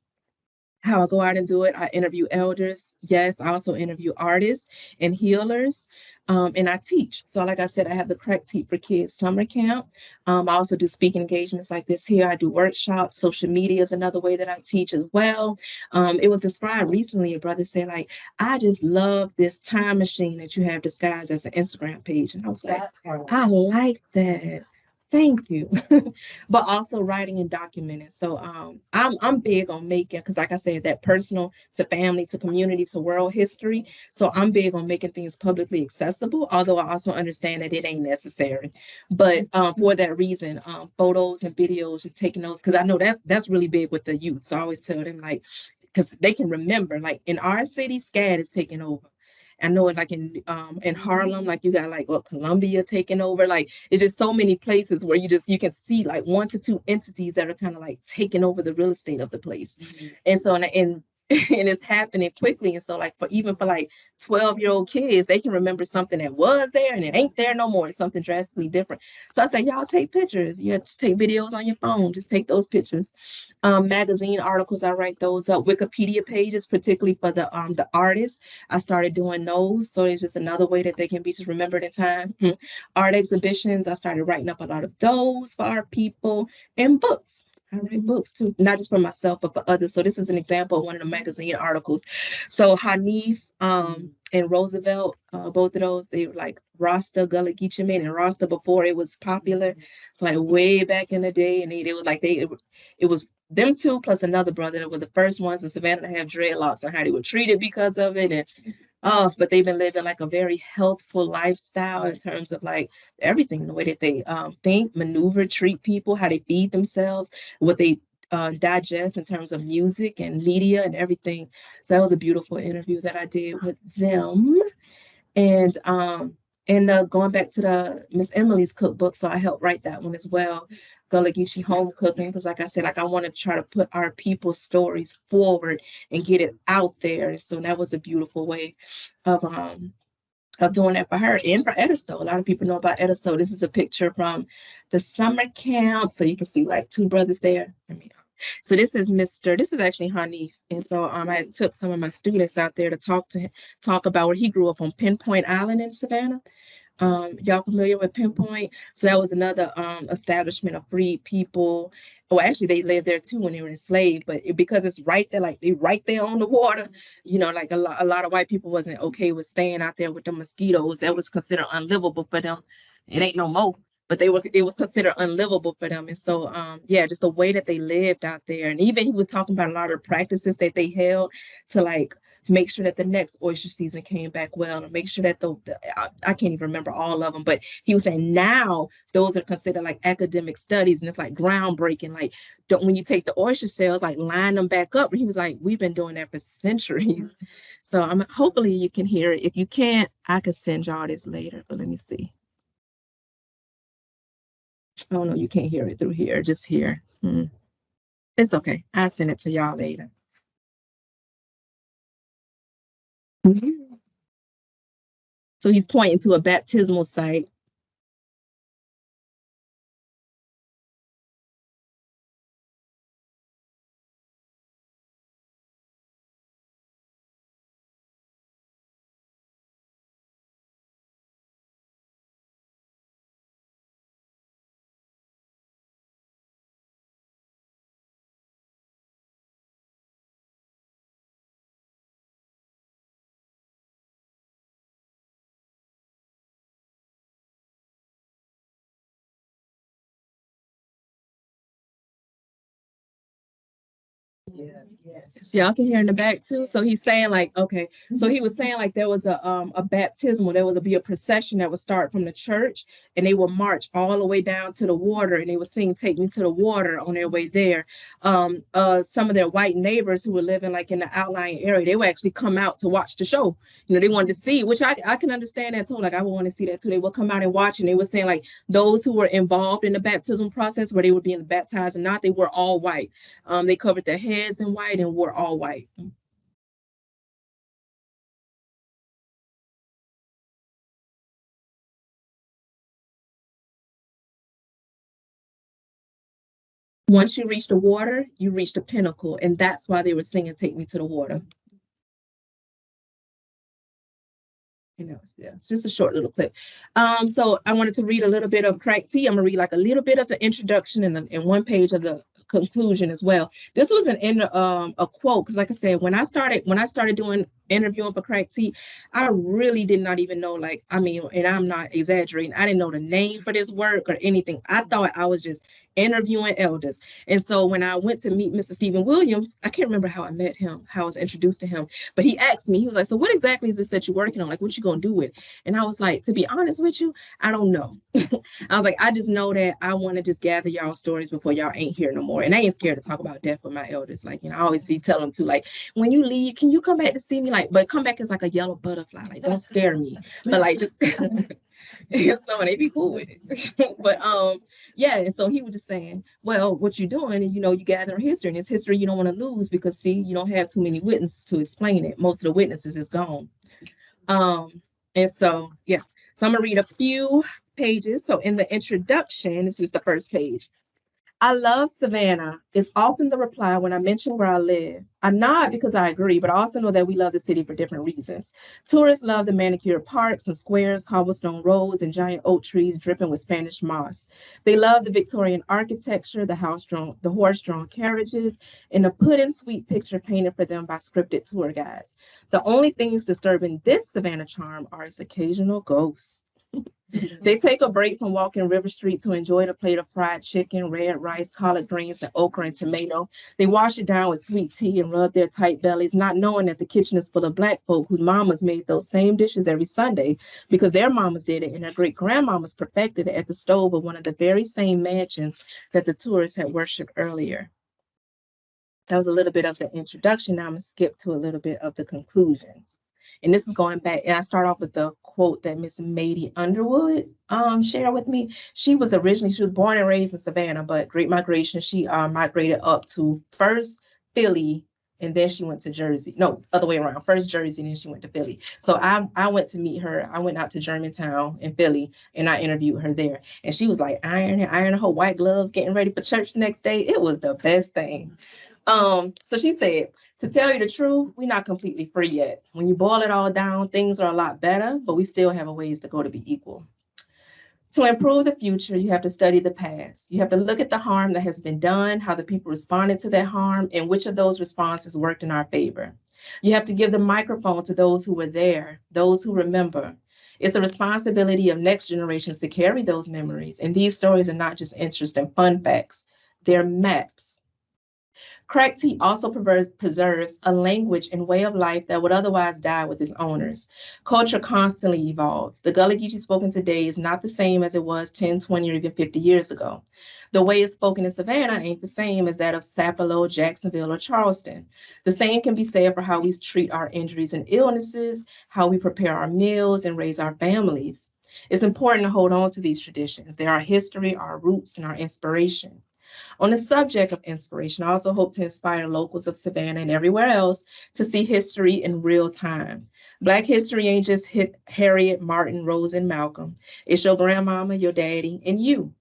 how I go out and do it, I interview elders. Yes, I also interview artists and healers, and I teach. So like I said, I have the Crack Teach for Kids summer camp. I also do speaking engagements like this here. I do workshops. Social media is another way that I teach as well. It was described recently, a brother said, like, I just love this time machine that you have disguised as an Instagram page. And I was like, I like that. Thank you. But also writing and documenting. So I'm big on making, because like I said, that personal to family to community to world history. So I'm big on making things publicly accessible, although I also understand that it ain't necessary. But for that reason, photos and videos, just taking those, because I know that's really big with the youth. So I always tell them, like, because they can remember, like in our city, SCAD is taking over. I know it, like in Harlem, like you got like Columbia taking over. Like it's just so many places where you can see like 1 to 2 entities that are kind of like taking over the real estate of the place. And so and it's happening quickly. And so like for like 12-year-old kids, they can remember something that was there and it ain't there no more. It's something drastically different. So I say, y'all take pictures. You have to take videos on your phone. Just take those pictures. Magazine articles, I write those up. Wikipedia pages, particularly for the artists, I started doing those. So it's just another way that they can be just remembered in time. Art exhibitions, I started writing up a lot of those for our people, and books. I write books too, not just for myself, but for others. So this is an example of one of the magazine articles. So Hanif and Roosevelt, both of those, they were like Rasta, Gullah Geechee men, and Rasta before it was popular. So like way back in the day, and it was like it was them two plus another brother that were the first ones in Savannah to have dreadlocks, and how they were treated because of it. And but they've been living like a very healthful lifestyle in terms of like everything, the way that they think, maneuver, treat people, how they feed themselves, what they digest in terms of music and media and everything. So that was a beautiful interview that I did with them. And going back to the Miss Emily's cookbook, so I helped write that one as well. Gullah Geechee home cooking, because like I said, like I want to try to put our people's stories forward and get it out there. So that was a beautiful way of doing that for her and for Edisto. A lot of people know about Edisto. This is a picture from the summer camp. So you can see like two brothers there. So this is this is actually Hanif. And so I took some of my students out there to talk about where he grew up on Pinpoint Island in Savannah. Y'all familiar with Pinpoint? So that was another establishment of freed people. Well, actually, they lived there too when they were enslaved, but because it's right there, like they right there on the water, you know, like a lot of white people wasn't okay with staying out there with the mosquitoes. That was considered unlivable for them. It ain't no more, but it was considered unlivable for them. And so, yeah, just the way that they lived out there. And even he was talking about a lot of the practices that they held to like make sure that the next oyster season came back well, and make sure that I can't even remember all of them, but he was saying now those are considered like academic studies, and it's like groundbreaking. Like when you take the oyster shells, like line them back up. And he was like, we've been doing that for centuries. So hopefully you can hear it. If you can't, I could send y'all this later, but let me see. Oh no, you can't hear it through here, just here. It's okay, I'll send it to y'all later. So he's pointing to a baptismal site. Yes. So y'all can hear in the back too. So he's saying like, okay, so he was saying like there was a baptismal, there was be a procession that would start from the church, and they would march all the way down to the water, and they would sing "Take Me to the Water" on their way there. Some of their white neighbors who were living like in the outlying area, they would actually come out to watch the show. You know, they wanted to see, which I can understand that too. Like I would want to see that too. They would come out and watch, and they were saying like those who were involved in the baptism process, where they were being baptized or not, they were all white. They covered their heads in white and were all white. Once you reach the water, you reach the pinnacle, and that's why they were singing "Take Me to the Water." You know, yeah, it's just a short little clip. So I wanted to read a little bit of Crack Tea. I'm gonna read like a little bit of the introduction and one page of the conclusion as well. This was a quote, because like I said, when I started doing interviewing for Crack Tea, I really did not even know, like, I mean, and I'm not exaggerating, I didn't know the name for this work or anything. I thought I was just interviewing elders. And so when I went to meet Mr. Stephen Williams, I can't remember how I met him, how I was introduced to him, but he asked me, he was like, so what exactly is this that you're working on? Like, what you gonna do with it? And I was like, to be honest with you, I don't know. I was like, I just know that I want to just gather y'all stories before y'all ain't here no more. And I ain't scared to talk about death with my elders. Like, you know, I always tell them to, like, when you leave, can you come back to see me? Like, but come back as like a yellow butterfly. Like, don't scare me. But like, just so they be cool with it. But yeah, and so he was just saying, well, what you're doing, and you know, you gathering history, and it's history you don't want to lose, because see, you don't have too many witnesses to explain it. Most of the witnesses is gone. And so yeah, so I'm gonna read a few pages. So in the introduction, this is the first page. I love Savannah is often the reply when I mention where I live. I nod because I agree, but I also know that we love the city for different reasons. Tourists love the manicured parks and squares, cobblestone roads, and giant oak trees dripping with Spanish moss. They love the Victorian architecture, the horse-drawn carriages, and the put-in-sweet picture painted for them by scripted tour guides. The only things disturbing this Savannah charm are its occasional ghosts. They take a break from walking River Street to enjoy the plate of fried chicken, red rice, collard greens, and okra and tomato. They wash it down with sweet tea and rub their tight bellies, not knowing that the kitchen is full of Black folk whose mamas made those same dishes every Sunday because their mamas did it and their great-grandmamas perfected it at the stove of one of the very same mansions that the tourists had worshipped earlier. That was a little bit of the introduction. Now I'm going to skip to a little bit of the conclusion. And this is going back, and I start off with the quote that Miss Maddie Underwood shared with me. She was born and raised in Savannah, but Great Migration, she migrated up to first Philly, and then she went to Jersey. No, other way around. First Jersey, and then she went to Philly. So I went to meet her. I went out to Germantown in Philly, and I interviewed her there. And she was like ironing her white gloves, getting ready for church the next day. It was the best thing. So she said, to tell you the truth, we're not completely free yet. When you boil it all down, things are a lot better, but we still have a ways to go to be equal. To improve the future, you have to study the past. You have to look at the harm that has been done, how the people responded to that harm, and which of those responses worked in our favor. You have to give the microphone to those who were there, those who remember. It's the responsibility of next generations to carry those memories. And these stories are not just interesting fun facts, they're maps. Crack tea also preserves a language and way of life that would otherwise die with its owners. Culture constantly evolves. The Gullah Geechee spoken today is not the same as it was 10, 20, or even 50 years ago. The way it's spoken in Savannah ain't the same as that of Sapelo, Jacksonville, or Charleston. The same can be said for how we treat our injuries and illnesses, how we prepare our meals and raise our families. It's important to hold on to these traditions. They're our history, our roots, and our inspiration. On the subject of inspiration, I also hope to inspire locals of Savannah and everywhere else to see history in real time. Black history ain't just Harriet, Martin, Rose, and Malcolm. It's your grandmama, your daddy, and you.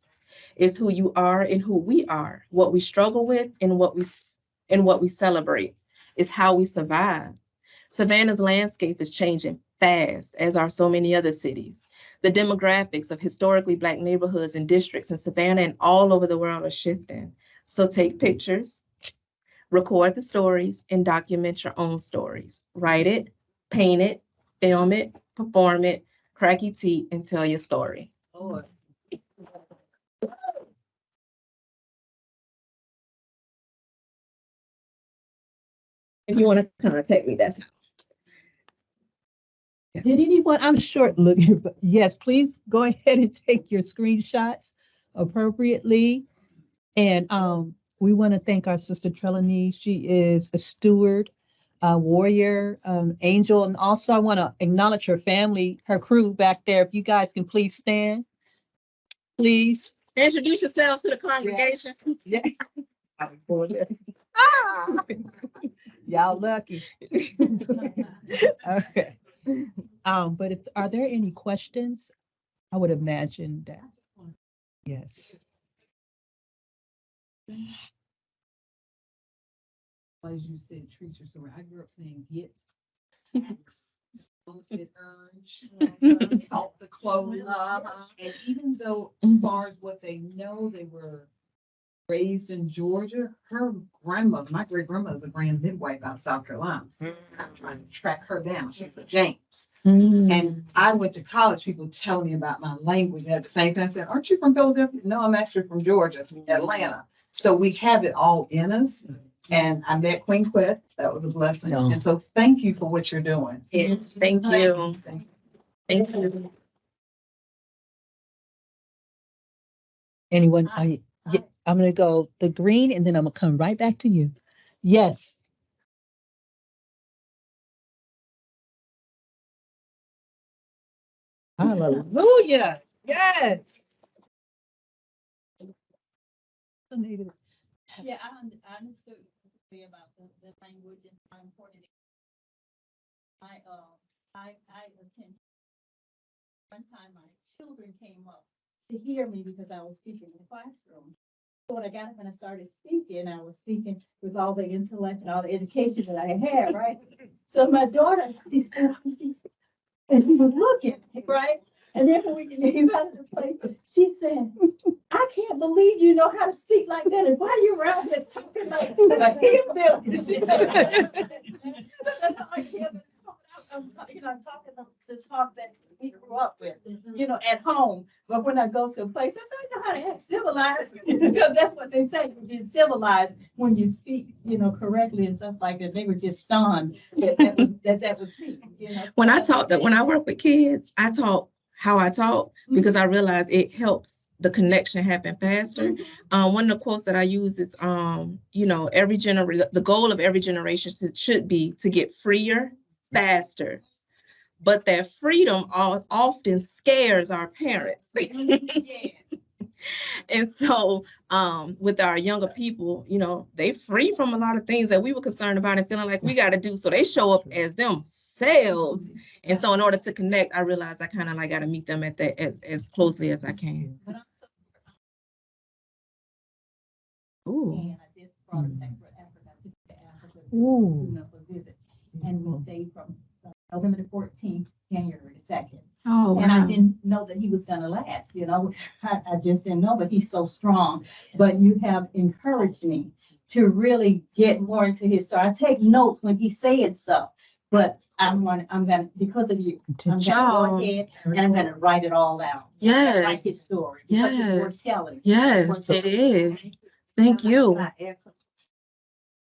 It's who you are and who we are, what we struggle with and what we celebrate. It's how we survive. Savannah's landscape is changing fast, as are so many other cities. The demographics of historically Black neighborhoods and districts in Savannah and all over the world are shifting. So take pictures, record the stories, and document your own stories. Write it, paint it, film it, perform it, crack your tea, and tell your story. Lord. If you want to contact me, that's how. Did anyone, I'm short looking, but yes, please go ahead and take your screenshots appropriately. And we want to thank our sister Trelani. She is a steward, a warrior, angel. And also I want to acknowledge her family, her crew back there. If you guys can please stand, please. Introduce yourselves to the congregation. Yeah. Y'all lucky. Okay. But are there any questions? I would imagine that. Yes. As you said, treat yourself. I grew up saying get, axe, said urge, salt the clothes. And even though, as far as what they know, they were raised in Georgia. Her grandmother, my great grandmother, is a grand midwife out of South Carolina. I'm trying to track her down. She's a James. And I went to college, people telling me about my language. And at the same time, I said, aren't you from Philadelphia? No, I'm actually from Georgia, from Atlanta. So we have it all in us. And I met Queen Quet. That was a blessing. No. And so thank you for what you're doing. Yes, thank you. Thank you. Anyone? Yeah, I'm going to go the green and then I'm going to come right back to you. Yes. Hallelujah. Yes. Yeah, I understood about the language and how important it is. I attend. One time my children came up to hear me because I was speaking in the classroom. when I got up and I started speaking, I was speaking with all the intellect and all the education that I had, right? So my daughter, she stood up and she was looking, right? And then when we came out of the place, she said, I can't believe you know how to speak like that. And why you around this talking like a hillbilly? I'm talking the talk that we grew up with, at home. But when I go to a place, I say, I know how to act civilized, because that's what they say. You're being civilized when you speak, correctly and stuff like that. They were just stunned that was me. When I work with kids, I talk how I talk because I realize it helps the connection happen faster. One of the quotes that I use is, the goal of every generation should be to get freer faster, but that freedom often scares our parents. And so with our younger people, they free from a lot of things that we were concerned about and feeling like we got to do. So they show up as themselves. And so in order to connect, I realized I kind of like got to meet them at that as closely as I can. Ooh. And I just brought it back for Africa for visit. And we stayed from November the 14th, January the 2nd. Oh, wow. And I didn't know that he was going to last, I just didn't know, but he's so strong. But you have encouraged me to really get more into his story. I take notes when he's saying stuff, but I'm going to, because of you, I'm going to go ahead and I'm going to write it all out. Yes. Like his story. Because it's worth telling. Yes, it is. Thank you.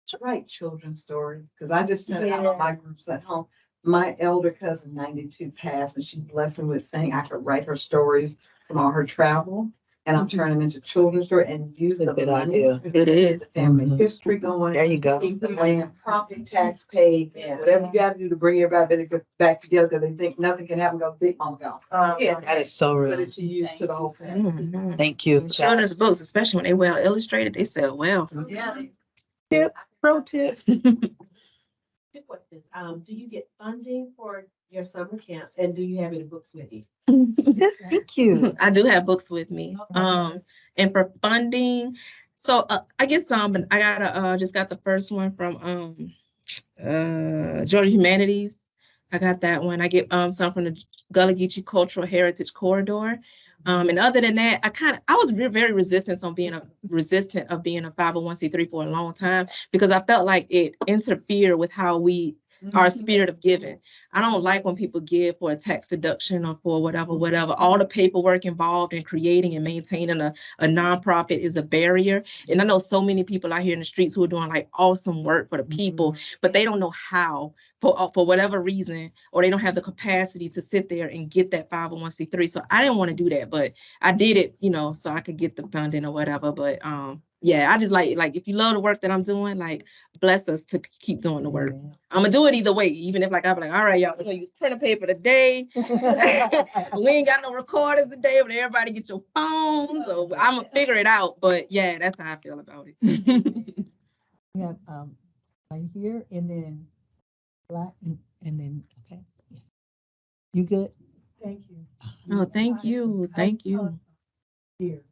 To write children's stories, because I just sent out on my groups at home. My elder cousin, 92, passed, and she blessed me with saying I could write her stories from all her travel, and I'm turning them into children's stories and use the money. It is. Family history going. There you go. Keep the land, property tax paid, whatever you got to do to bring everybody back together, because they think nothing can happen. Go big mom go. That is so Put real. it to use to the whole family. Thank you. Children's books, especially when they're well illustrated, they sell well. Yeah. Pro tip. Two questions. Do you get funding for your summer camps, and do you have any books with you? Thank you. I do have books with me. And for funding, so I guess I got just got the first one from Georgia Humanities. I got that one. I get some from the Gullah Geechee Cultural Heritage Corridor. And other than that, I was very resistant of being a 501c3 for a long time, because I felt like it interfered with how our spirit of giving. I don't like when people give for a tax deduction or for whatever. All the paperwork involved in creating and maintaining a nonprofit is a barrier. And I know so many people out here in the streets who are doing like awesome work for the people, but they don't know how, for whatever reason, or they don't have the capacity to sit there and get that 501c3. So I didn't want to do that, but I did it, so I could get the funding or whatever. But yeah, I just like if you love the work that I'm doing, like bless us to keep doing the work. I'm gonna do it either way, even if like I'm like, all right, y'all, we're gonna use printer paper today. We ain't got no recorders today, but everybody get your phones. So I'm gonna figure it out. But yeah, that's how I feel about it. We have right here, and then black, and then okay. Yeah. You good? Thank you. Oh, thank you. Thank you. Years.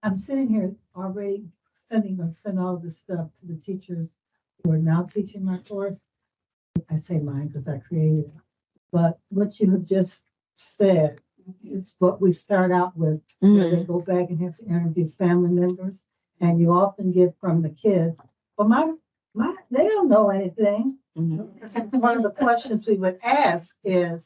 I'm sitting here already sending all this stuff to the teachers who are now teaching my course. I say mine because I created it. But what you have just said, it's what we start out with. Where they go back and have to interview family members, and you often get from the kids, well, they don't know anything. One of the questions we would ask them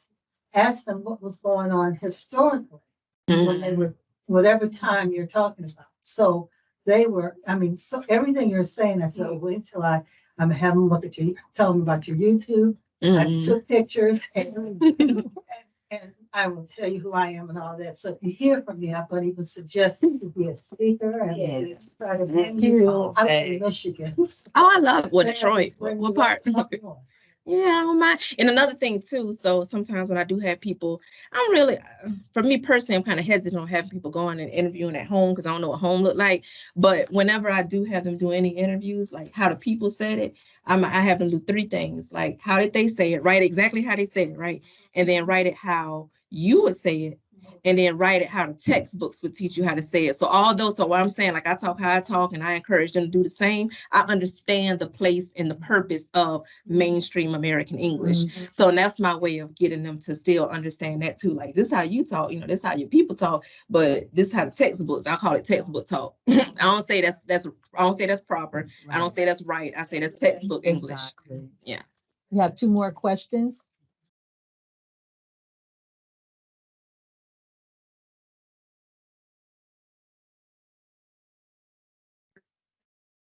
what was going on historically when they were, whatever time you're talking about. So they were, so everything you're saying, I said, wait till I'm having a look at you, tell them about your YouTube. I took pictures and I will tell you who I am and all that. So if you hear from me, I'm going to even suggest you to be a speaker. And Thank you. I'm in Michigan. Oh, I love Detroit. What part? Yeah, I don't mind. And another thing too, so sometimes when I do have people, I'm really, for me personally, I'm kind of hesitant on having people going and interviewing at home because I don't know what home look like. But whenever I do have them do any interviews, like how the people said it, I have them do three things. Like, how did they say it? Write exactly how they said it, right? And then write it how you would say it. and then write it how the textbooks would teach you how to say it. So all those, so what I'm saying, like I talk how I talk, and I encourage them to do the same. I understand the place and the purpose of mainstream American English. So that's my way of getting them to still understand that too. Like, this is how you talk, you know, this is how your people talk, but this is how the textbooks, I call it textbook talk. I don't say that's I don't say that's proper. I don't say that's right. I say that's textbook English. Exactly. Yeah. We have 2 more questions.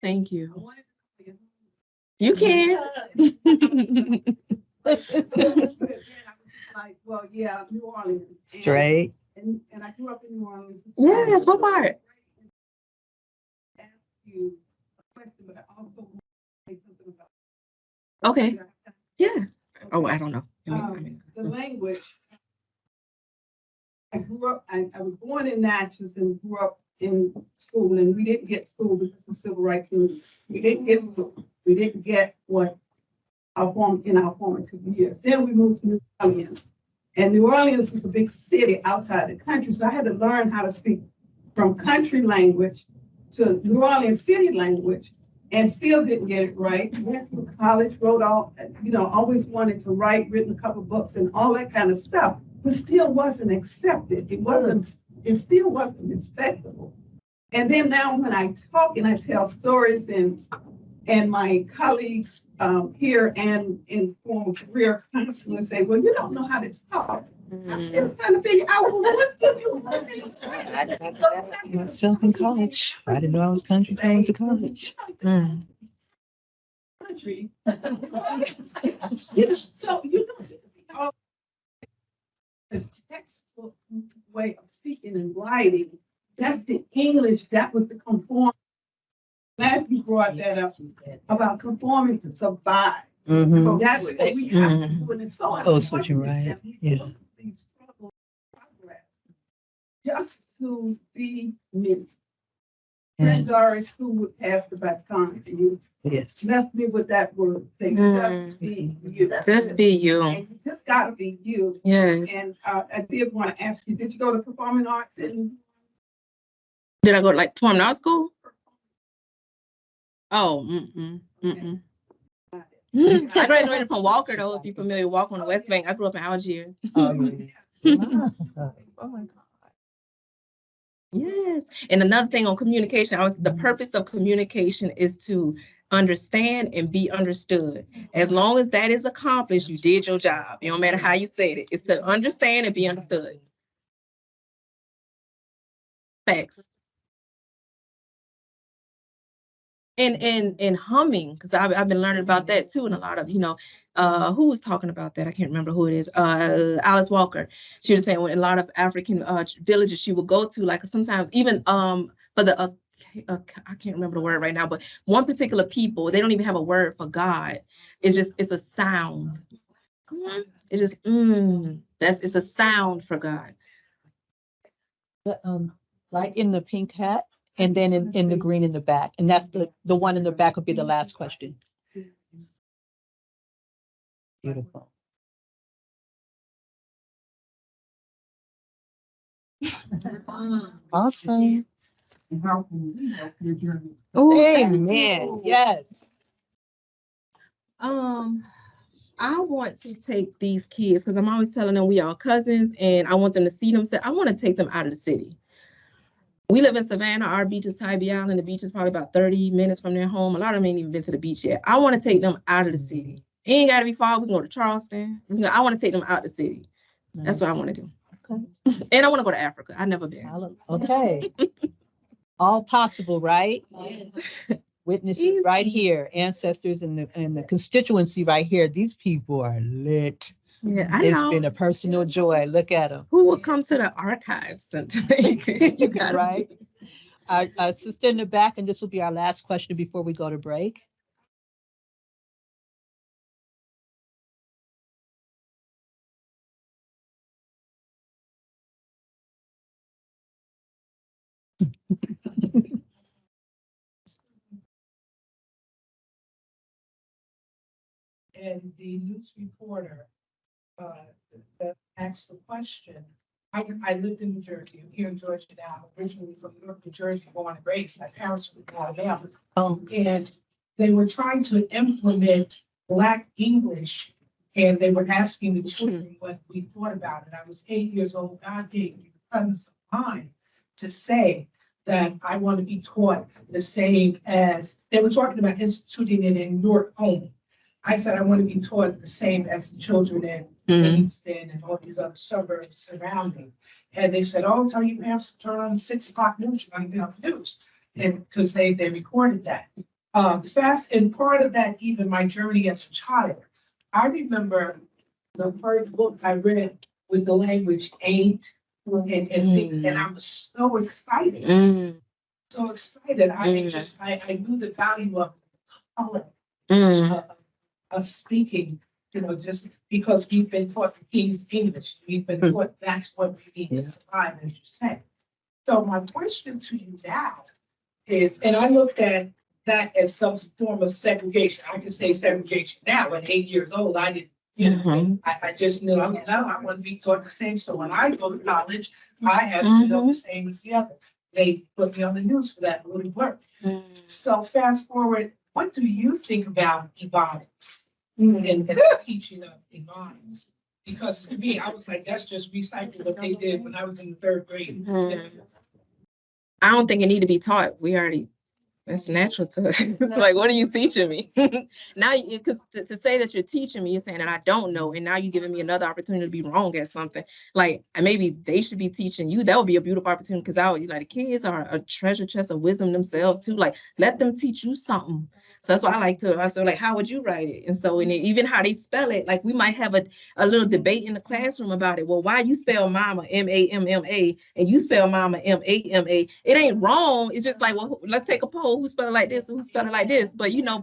Thank you. You can. Like, well, yeah, New Orleans. Straight. And I grew up in New Orleans. Yes, what part? Ask you a question, but I also want to say something about. Okay. Yeah. Oh, I don't know. The language. I grew up, I was born in Natchez and grew up in school, and we didn't get school because of civil rights movement. We didn't get school. We didn't get what our formative years. Then we moved to New Orleans. And New Orleans was a big city outside the country. So I had to learn how to speak from country language to New Orleans city language, and still didn't get it right. Went to college, wrote all, you know, always wanted to write, written a couple books and all that kind of stuff, but still wasn't accepted. It still wasn't respectable. And then now when I talk and I tell stories, and my colleagues here and in formal career constantly say, well, you don't know how to talk. I'm still trying to figure out, well, what do you want me to say? Myself in college. I didn't know I was country going to college. Country. So you know, the textbook way of speaking and writing, that's the English, that was the conform. Glad you brought that up about conforming to survive. So that's what we have to do, and it's so That's what you're right. Yeah. These struggles, progress, just to be me. Friend Doris, who would pass the baton to you, Yes. left me with that word. Say, just be you. Just be you. And you just gotta be you. Yes. And I did want to ask you, did you go to performing arts? And Did I go to like performing arts school? Oh, I graduated from Walker, though, if you're familiar with Walker on the West Bank. I grew up in Algiers. Oh, yeah. Oh my God. Yes. And another thing on communication, the purpose of communication is to understand and be understood. As long as that is accomplished, you did your job. It don't matter how you said it. It's to understand and be understood. Facts. And humming, because I've been learning about that too, and a lot of, you know, who was talking about that? I can't remember who it is. Alice Walker. She was saying when a lot of African villages she would go to, like sometimes even for the I can't remember the word right now, but one particular people, they don't even have a word for God. It's a sound. It's just it's a sound for God. Right in the pink hat. And then in the green in the back. And that's the one in the back will be the last question. Beautiful. Awesome. And how can we help your journey? Amen. Yes. I want to take these kids, because I'm always telling them we are cousins, and I want them to see themselves. I want to take them out of the city. We live in Savannah. Our beach is Tybee Island. The beach is probably about 30 minutes from their home. A lot of them ain't even been to the beach yet. I want to take them out of the city. It ain't got to be far. We can go to Charleston. I want to take them out of the city. Nice. That's what I want to do. Okay. And I want to go to Africa. I've never been. Okay. All possible, right? Witnesses right here. Ancestors and the constituency right here. These people are lit. Yeah, I It's know. been a personal joy. Look at them. Who would come to the archives? You got right. Our sister in the back, and this will be our last question before we go to break. And the news reporter that asked the question I lived in New Jersey. I'm here in Georgia now. I'm originally from Newark, New Jersey, born and raised. My parents were from Alabama. And they were trying to implement Black English, and they were asking the children what we thought about it. I was 8 years old. God gave me the presence of mind to say that I want to be taught the same as they were talking about instituting it in Newark only. I said I want to be taught the same as the children in Livingston and all these other suburbs surrounding. And they said, "Oh, tell your parents to turn on the 6 o'clock news. You're going to be on the news," and because they recorded that. And part of that, even my journey as a child, I remember the first book I read with the language ain't and things, and I was so excited. So excited. I knew the value of color, of speaking, just because we've been taught the King's English. We've been taught that's what we need to survive, as you say. So my question to you now is, and I looked at that as some form of segregation. I can say segregation now. At 8 years old, I didn't, I just knew, I want to be taught the same. So when I go to college, I have to know the same as the other. They put me on the news for that little work. So fast forward, what do you think about ebonics and the teaching of ebonics? Because to me, I was like, that's just recycling what they did when I was in the 3rd grade. I don't think it need to be taught. That's natural to us. Like, what are you teaching me? Now, because to say that you're teaching me, you're saying that I don't know, and now you're giving me another opportunity to be wrong at something. Like, maybe they should be teaching you. That would be a beautiful opportunity, because the kids are a treasure chest of wisdom themselves too. Like, let them teach you something. So that's why I said, like, how would you write it? And so, and even how they spell it, like, we might have a little debate in the classroom about it. Well, why you spell mama M-A-M-M-A and you spell mama M-A-M-A? It ain't wrong. It's just like, well, let's take a poll. Who spell it like this and who spell it like this? But no,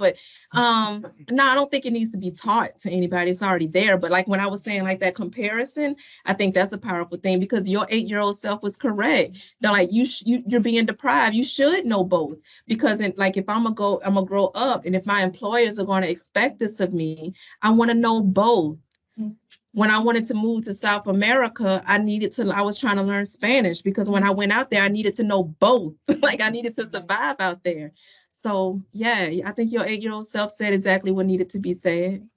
I don't think it needs to be taught to anybody. It's already there. But like when I was saying, like, that comparison, I think that's a powerful thing, because your 8-year-old self was correct. Now, like, you're being deprived. You should know both, because if I'm gonna grow up, and if my employers are going to expect this of me, I want to know both. When I wanted to move to South America, I was trying to learn Spanish, because when I went out there, I needed to know both. Like, I needed to survive out there. So yeah, I think your 8-year-old self said exactly what needed to be said.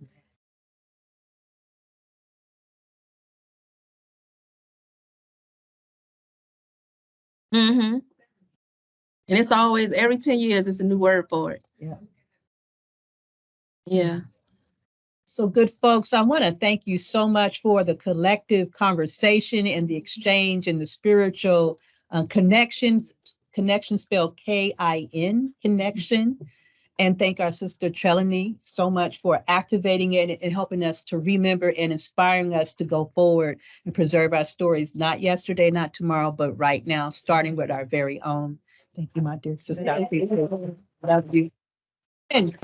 And it's always, every 10 years, it's a new word for it. Yeah. So good folks, I want to thank you so much for the collective conversation and the exchange and the spiritual connections spelled K-I-N, connection. And thank our sister Trelani so much for activating it and helping us to remember and inspiring us to go forward and preserve our stories, not yesterday, not tomorrow, but right now, starting with our very own. Thank you, my dear sister. I appreciate it. Love you. And